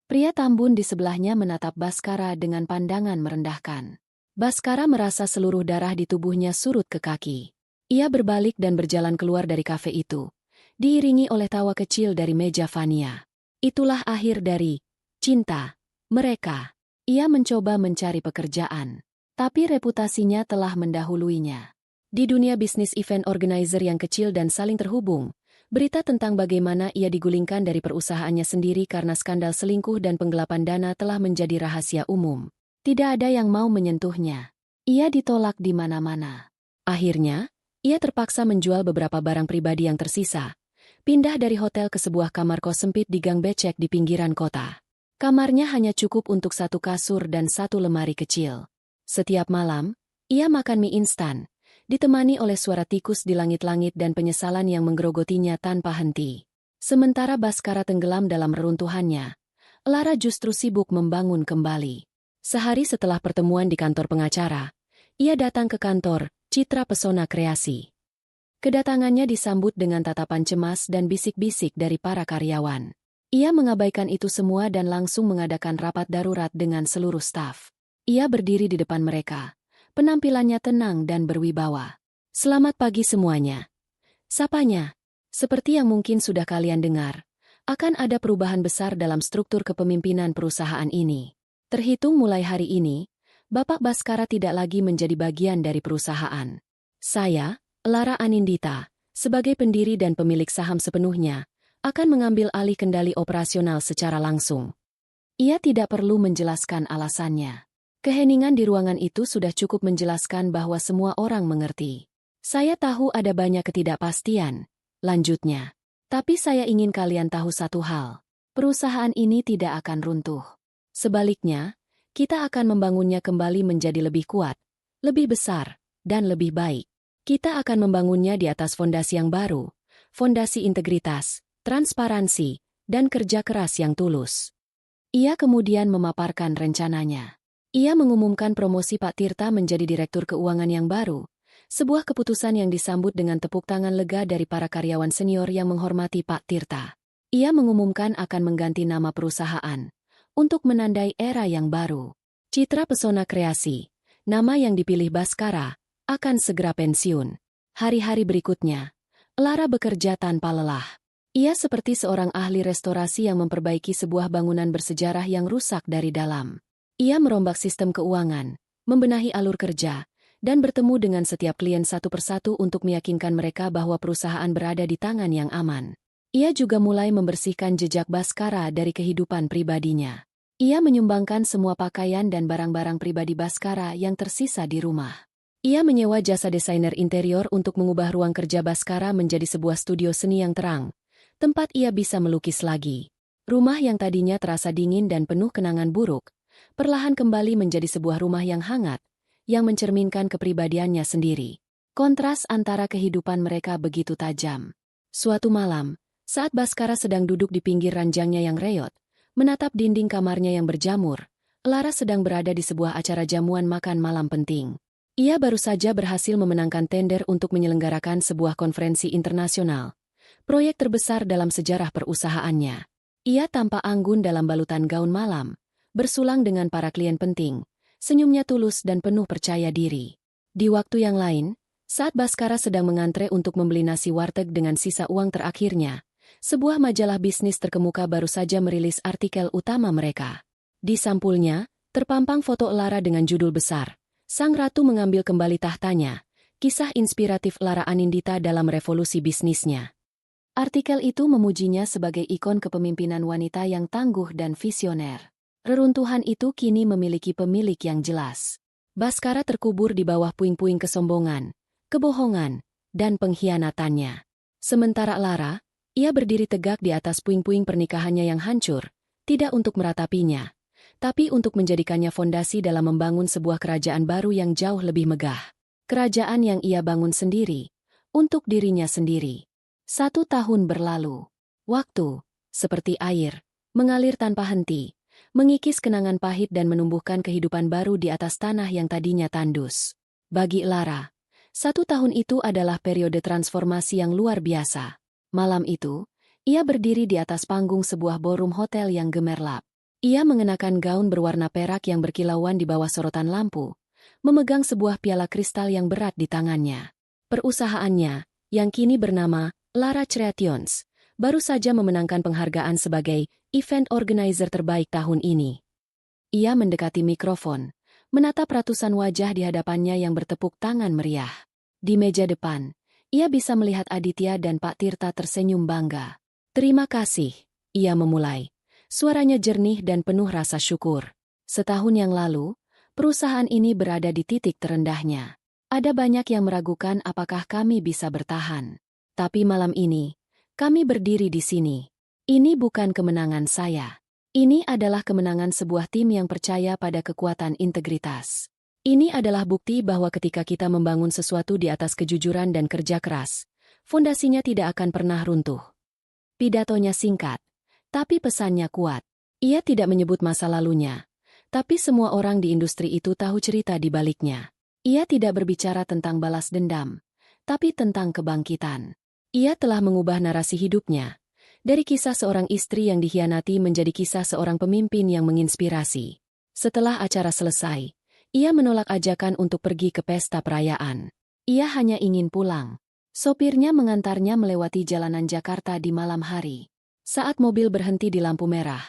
Pria tambun di sebelahnya menatap Baskara dengan pandangan merendahkan. Baskara merasa seluruh darah di tubuhnya surut ke kaki. Ia berbalik dan berjalan keluar dari kafe itu, diiringi oleh tawa kecil dari meja Vania. Itulah akhir dari cinta mereka. Ia mencoba mencari pekerjaan, tapi reputasinya telah mendahuluinya. Di dunia bisnis event organizer yang kecil dan saling terhubung, berita tentang bagaimana ia digulingkan dari perusahaannya sendiri karena skandal selingkuh dan penggelapan dana telah menjadi rahasia umum. Tidak ada yang mau menyentuhnya. Ia ditolak di mana-mana. Akhirnya, ia terpaksa menjual beberapa barang pribadi yang tersisa, pindah dari hotel ke sebuah kamar kos sempit di gang becek di pinggiran kota. Kamarnya hanya cukup untuk satu kasur dan satu lemari kecil. Setiap malam, ia makan mie instan, ditemani oleh suara tikus di langit-langit dan penyesalan yang menggerogotinya tanpa henti. Sementara Baskara tenggelam dalam reruntuhannya, Lara justru sibuk membangun kembali. Sehari setelah pertemuan di kantor pengacara, ia datang ke kantor Citra Pesona Kreasi. Kedatangannya disambut dengan tatapan cemas dan bisik-bisik dari para karyawan. Ia mengabaikan itu semua dan langsung mengadakan rapat darurat dengan seluruh staf. Ia berdiri di depan mereka. Penampilannya tenang dan berwibawa. "Selamat pagi semuanya," sapanya. "Seperti yang mungkin sudah kalian dengar, akan ada perubahan besar dalam struktur kepemimpinan perusahaan ini. Terhitung mulai hari ini, Bapak Baskara tidak lagi menjadi bagian dari perusahaan. Saya, Lara Anindita, sebagai pendiri dan pemilik saham sepenuhnya, akan mengambil alih kendali operasional secara langsung." Ia tidak perlu menjelaskan alasannya. Keheningan di ruangan itu sudah cukup menjelaskan bahwa semua orang mengerti. "Saya tahu ada banyak ketidakpastian," lanjutnya. "Tapi saya ingin kalian tahu satu hal. Perusahaan ini tidak akan runtuh. Sebaliknya, kita akan membangunnya kembali menjadi lebih kuat, lebih besar, dan lebih baik. Kita akan membangunnya di atas fondasi yang baru, fondasi integritas, transparansi, dan kerja keras yang tulus." Ia kemudian memaparkan rencananya. Ia mengumumkan promosi Pak Tirta menjadi Direktur Keuangan yang baru, sebuah keputusan yang disambut dengan tepuk tangan lega dari para karyawan senior yang menghormati Pak Tirta. Ia mengumumkan akan mengganti nama perusahaan, untuk menandai era yang baru. Citra Pesona Kreasi, nama yang dipilih Baskara, akan segera pensiun. Hari-hari berikutnya, Lara bekerja tanpa lelah. Ia seperti seorang ahli restorasi yang memperbaiki sebuah bangunan bersejarah yang rusak dari dalam. Ia merombak sistem keuangan, membenahi alur kerja, dan bertemu dengan setiap klien satu persatu untuk meyakinkan mereka bahwa perusahaan berada di tangan yang aman. Ia juga mulai membersihkan jejak Baskara dari kehidupan pribadinya. Ia menyumbangkan semua pakaian dan barang-barang pribadi Baskara yang tersisa di rumah. Ia menyewa jasa desainer interior untuk mengubah ruang kerja Baskara menjadi sebuah studio seni yang terang, tempat ia bisa melukis lagi. Rumah yang tadinya terasa dingin dan penuh kenangan buruk, perlahan kembali menjadi sebuah rumah yang hangat, yang mencerminkan kepribadiannya sendiri. Kontras antara kehidupan mereka begitu tajam. Suatu malam, saat Baskara sedang duduk di pinggir ranjangnya yang reot, menatap dinding kamarnya yang berjamur, Lara sedang berada di sebuah acara jamuan makan malam penting. Ia baru saja berhasil memenangkan tender untuk menyelenggarakan sebuah konferensi internasional, proyek terbesar dalam sejarah perusahaannya. Ia tampak anggun dalam balutan gaun malam, bersulang dengan para klien penting, senyumnya tulus dan penuh percaya diri. Di waktu yang lain, saat Baskara sedang mengantre untuk membeli nasi warteg dengan sisa uang terakhirnya, sebuah majalah bisnis terkemuka baru saja merilis artikel utama mereka. Di sampulnya, terpampang foto Lara dengan judul besar, "Sang Ratu Mengambil Kembali Tahtanya, Kisah Inspiratif Lara Anindita dalam Revolusi Bisnisnya." Artikel itu memujinya sebagai ikon kepemimpinan wanita yang tangguh dan visioner. Reruntuhan itu kini memiliki pemilik yang jelas. Baskara terkubur di bawah puing-puing kesombongan, kebohongan, dan pengkhianatannya. Sementara Lara, ia berdiri tegak di atas puing-puing pernikahannya yang hancur, tidak untuk meratapinya, tapi untuk menjadikannya fondasi dalam membangun sebuah kerajaan baru yang jauh lebih megah. Kerajaan yang ia bangun sendiri, untuk dirinya sendiri. 1 tahun berlalu. Waktu, seperti air, mengalir tanpa henti, mengikis kenangan pahit dan menumbuhkan kehidupan baru di atas tanah yang tadinya tandus. Bagi Lara, 1 tahun itu adalah periode transformasi yang luar biasa. Malam itu, ia berdiri di atas panggung sebuah ballroom hotel yang gemerlap. Ia mengenakan gaun berwarna perak yang berkilauan di bawah sorotan lampu, memegang sebuah piala kristal yang berat di tangannya. Perusahaannya, yang kini bernama Lara Creations, baru saja memenangkan penghargaan sebagai event organizer terbaik tahun ini. Ia mendekati mikrofon, menatap ratusan wajah di hadapannya yang bertepuk tangan meriah. Di meja depan, ia bisa melihat Aditya dan Pak Tirta tersenyum bangga. "Terima kasih," ia memulai. Suaranya jernih dan penuh rasa syukur. Setahun yang lalu, perusahaan ini berada di titik terendahnya. Ada banyak yang meragukan apakah kami bisa bertahan. Tapi malam ini, kami berdiri di sini. Ini bukan kemenangan saya. Ini adalah kemenangan sebuah tim yang percaya pada kekuatan integritas. Ini adalah bukti bahwa ketika kita membangun sesuatu di atas kejujuran dan kerja keras, fondasinya tidak akan pernah runtuh. Pidatonya singkat, tapi pesannya kuat. Ia tidak menyebut masa lalunya, tapi semua orang di industri itu tahu cerita di baliknya. Ia tidak berbicara tentang balas dendam, tapi tentang kebangkitan. Ia telah mengubah narasi hidupnya, dari kisah seorang istri yang dikhianati menjadi kisah seorang pemimpin yang menginspirasi. Setelah acara selesai, ia menolak ajakan untuk pergi ke pesta perayaan. Ia hanya ingin pulang. Sopirnya mengantarnya melewati jalanan Jakarta di malam hari. Saat mobil berhenti di lampu merah,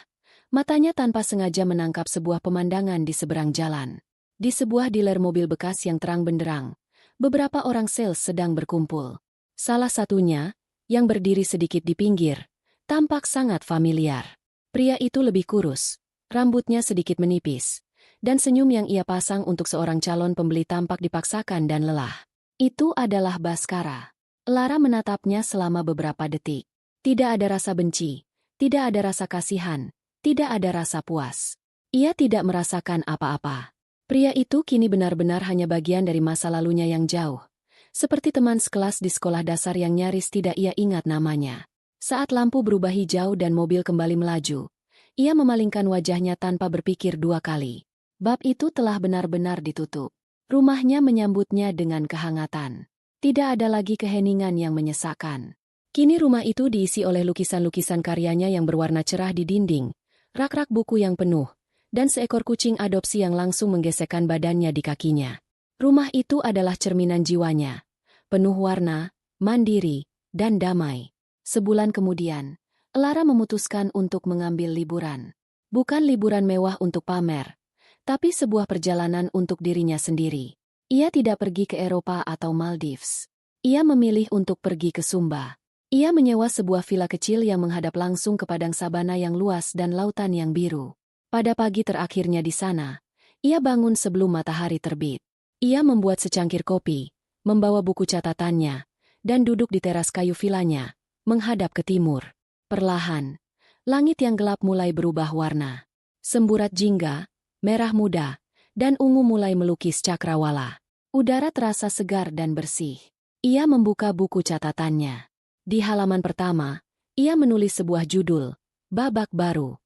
matanya tanpa sengaja menangkap sebuah pemandangan di seberang jalan. Di sebuah dealer mobil bekas yang terang benderang, beberapa orang sales sedang berkumpul. Salah satunya, yang berdiri sedikit di pinggir, tampak sangat familiar. Pria itu lebih kurus, rambutnya sedikit menipis, dan senyum yang ia pasang untuk seorang calon pembeli tampak dipaksakan dan lelah. Itu adalah Baskara. Lara menatapnya selama beberapa detik. Tidak ada rasa benci, tidak ada rasa kasihan, tidak ada rasa puas. Ia tidak merasakan apa-apa. Pria itu kini benar-benar hanya bagian dari masa lalunya yang jauh. Seperti teman sekelas di sekolah dasar yang nyaris tidak ia ingat namanya. Saat lampu berubah hijau dan mobil kembali melaju, ia memalingkan wajahnya tanpa berpikir 2 kali. Bab itu telah benar-benar ditutup. Rumahnya menyambutnya dengan kehangatan. Tidak ada lagi keheningan yang menyesakkan. Kini rumah itu diisi oleh lukisan-lukisan karyanya yang berwarna cerah di dinding, rak-rak buku yang penuh, dan seekor kucing adopsi yang langsung menggesekkan badannya di kakinya. Rumah itu adalah cerminan jiwanya, penuh warna, mandiri, dan damai. Sebulan kemudian, Lara memutuskan untuk mengambil liburan. Bukan liburan mewah untuk pamer, tapi sebuah perjalanan untuk dirinya sendiri. Ia tidak pergi ke Eropa atau Maldives. Ia memilih untuk pergi ke Sumba. Ia menyewa sebuah villa kecil yang menghadap langsung ke padang sabana yang luas dan lautan yang biru. Pada pagi terakhirnya di sana, ia bangun sebelum matahari terbit. Ia membuat secangkir kopi, membawa buku catatannya, dan duduk di teras kayu villanya, menghadap ke timur. Perlahan, langit yang gelap mulai berubah warna. Semburat jingga, merah muda, dan ungu mulai melukis cakrawala. Udara terasa segar dan bersih. Ia membuka buku catatannya. Di halaman pertama, ia menulis sebuah judul, Babak Baru.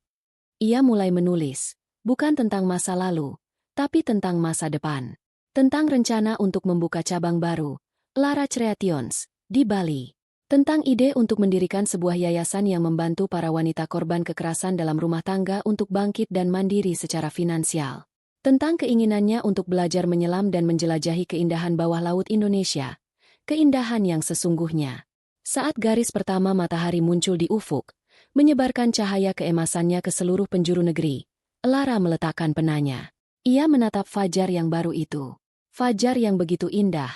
Ia mulai menulis, bukan tentang masa lalu, tapi tentang masa depan. Tentang rencana untuk membuka cabang baru, Lara Creations, di Bali. Tentang ide untuk mendirikan sebuah yayasan yang membantu para wanita korban kekerasan dalam rumah tangga untuk bangkit dan mandiri secara finansial. Tentang keinginannya untuk belajar menyelam dan menjelajahi keindahan bawah laut Indonesia. Keindahan yang sesungguhnya. Saat garis pertama matahari muncul di ufuk, menyebarkan cahaya keemasannya ke seluruh penjuru negeri, Lara meletakkan penanya. Ia menatap fajar yang baru itu. Fajar yang begitu indah,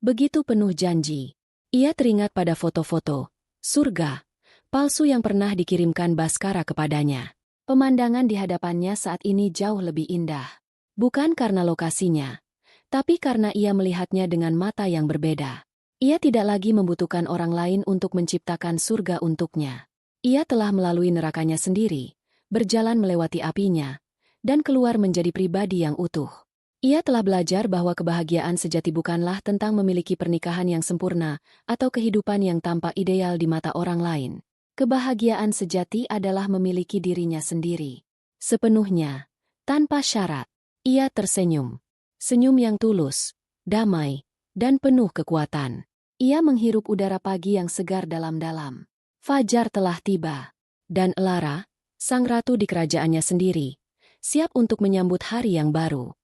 begitu penuh janji. Ia teringat pada foto-foto, surga, palsu yang pernah dikirimkan Baskara kepadanya. Pemandangan di hadapannya saat ini jauh lebih indah. Bukan karena lokasinya, tapi karena ia melihatnya dengan mata yang berbeda. Ia tidak lagi membutuhkan orang lain untuk menciptakan surga untuknya. Ia telah melalui nerakanya sendiri, berjalan melewati apinya, dan keluar menjadi pribadi yang utuh. Ia telah belajar bahwa kebahagiaan sejati bukanlah tentang memiliki pernikahan yang sempurna atau kehidupan yang tampak ideal di mata orang lain. Kebahagiaan sejati adalah memiliki dirinya sendiri. Sepenuhnya, tanpa syarat. Ia tersenyum. Senyum yang tulus, damai, dan penuh kekuatan. Ia menghirup udara pagi yang segar dalam-dalam. Fajar telah tiba. Dan Elara, sang ratu di kerajaannya sendiri, siap untuk menyambut hari yang baru.